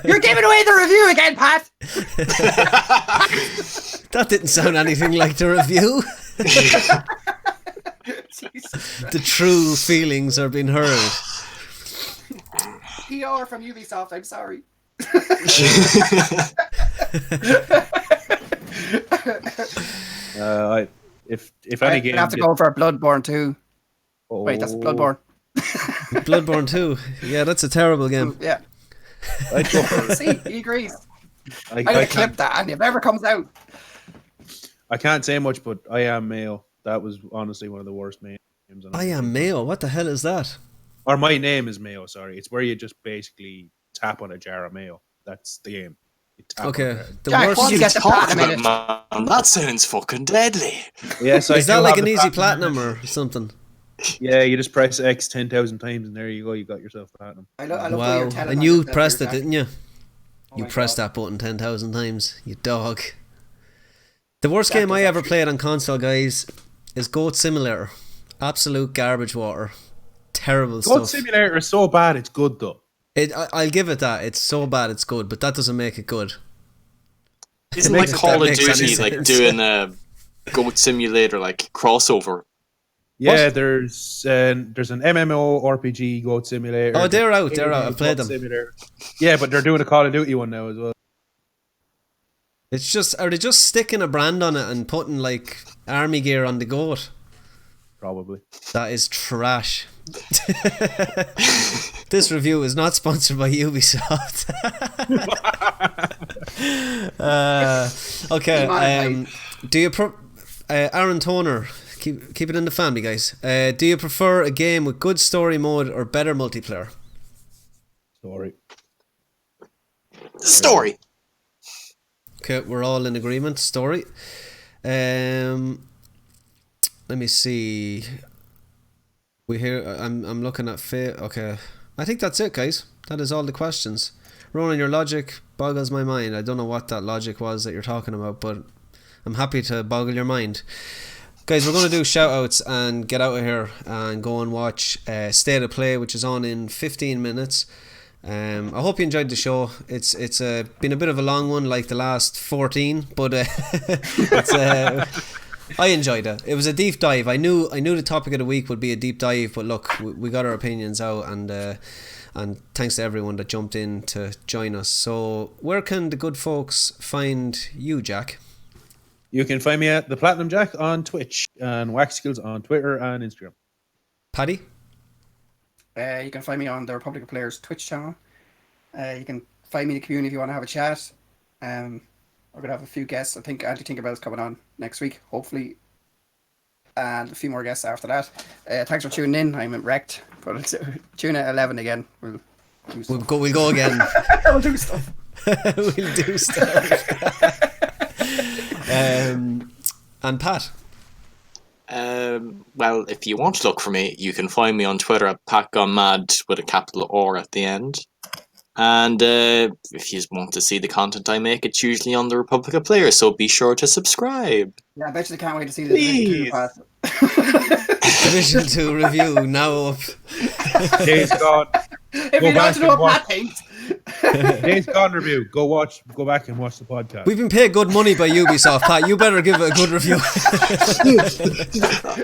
You're giving away the review again, Pat. That didn't sound anything like the review. The true feelings are being heard. PR from Ubisoft, I'm sorry. If any game, I have to go for Bloodborne 2. Oh. Wait, that's Bloodborne. Bloodborne 2. Yeah, that's a terrible game. Yeah. I'd go for, See, he agrees. I I'm gonna can't- clip that, and if it ever comes out, I can't say much, but I Am Mayo. That was honestly one of the worst games. I Am Mayo. What the hell is that? Or My Name is Mayo. Sorry, it's where you just basically tap on a jar of mayo. That's the game. You tap on Okay, it. the Jack, worst. what you get the platinum in it? Man, that sounds fucking deadly. Yes, Is I that do like have an the easy platinum or something? Yeah, you just press X 10,000 times, and there you go. You got yourself platinum. I love the way Wow, you're telling and us you that pressed there, it, Jack. didn't you? Oh You my pressed God. that button 10,000 times, you dog. The worst Jack game I is ever actually- played on console, guys, is Goat Simulator. Absolute garbage water. Terrible Goat stuff. Simulator is so bad, it's good though. I'll give it that. It's so bad it's good, but that doesn't make it good. Isn't makes- like Call that of makes any Duty like sense. doing a Goat Simulator like crossover? Yeah, What? there's an MMO RPG Goat Simulator. Oh, they're out. There's I've played Goat them. Simulator. Yeah, but they're doing a Call of Duty one now as well. It's just, are they just sticking a brand on it and putting like army gear on the goat? Probably. That is trash. This review is not sponsored by Ubisoft. Okay. Do you Aaron Toner? Keep it in the family, guys. Do you prefer a game with good story mode or better multiplayer? Sorry. Story. Okay, we're all in agreement. Story. Let me see. I'm looking at okay. I think that's it, guys. That is all the questions. Ronan, your logic boggles my mind. I don't know what that logic was that you're talking about, but I'm happy to boggle your mind. Guys, we're going to do shout outs and get out of here and go and watch State of Play, which is on in 15 minutes. I hope you enjoyed the show. It's been a bit of a long one, like the last 14, but I enjoyed it. It was a deep dive. I knew the topic of the week would be a deep dive, but look, we got our opinions out, and thanks to everyone that jumped in to join us. So where can the good folks find you, Jack? You can find me at the Platinum Jack on Twitch and Wax Skills on Twitter and Instagram. Paddy? You can find me on the Republic of Players Twitch channel. You can find me in the community if you want to have a chat. We're going to have a few guests. I think Andy Tinkerbell's coming on next week, hopefully. And a few more guests after that. Thanks for tuning in. I'm wrecked. But tune in at 11 again. We'll do stuff. We'll go again. We'll do stuff. We'll do stuff. And Pat? Well, if you want to look for me, you can find me on Twitter at PatGoneMad with a capital R at the end. And if you want to see the content I make, it's usually on the Republic of Players, so be sure to subscribe. Yeah, I bet you they can't wait to see the Please. Division 2 review now up. Days Gone. If Go you back don't know and what watch. Pat thinks. Days Gone review. Go back and watch the podcast. We've been paid good money by Ubisoft, Pat. You better give it a good review.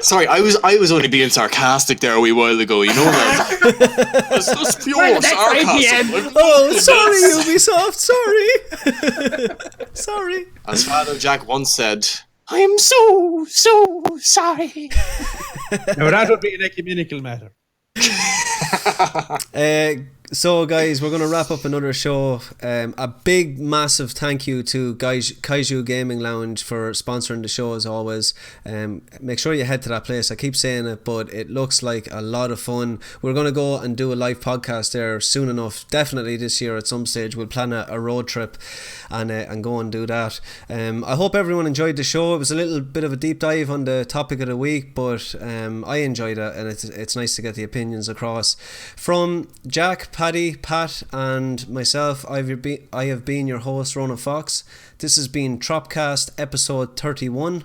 Sorry, I was only being sarcastic there a wee while ago, you know that. That's pure Right, next sarcasm. IPM. Oh, sorry, Ubisoft. Sorry. Sorry. As Father Jack once said, I am so sorry. Now that would be an ecumenical matter. So guys, we're going to wrap up another show. A big massive thank you to Kaiju Gaming Lounge for sponsoring the show as always. Make sure you head to that place. I keep saying it, but it looks like a lot of fun. We're going to go and do a live podcast there soon enough, definitely this year at some stage. We'll plan a road trip and go and do that. I hope everyone enjoyed the show. It was a little bit of a deep dive on the topic of the week, but I enjoyed it, and it's nice to get the opinions across. From Jack, Paddy, Pat and myself, I have been your host, Ronan Fox. This has been TROP-CAST episode 31.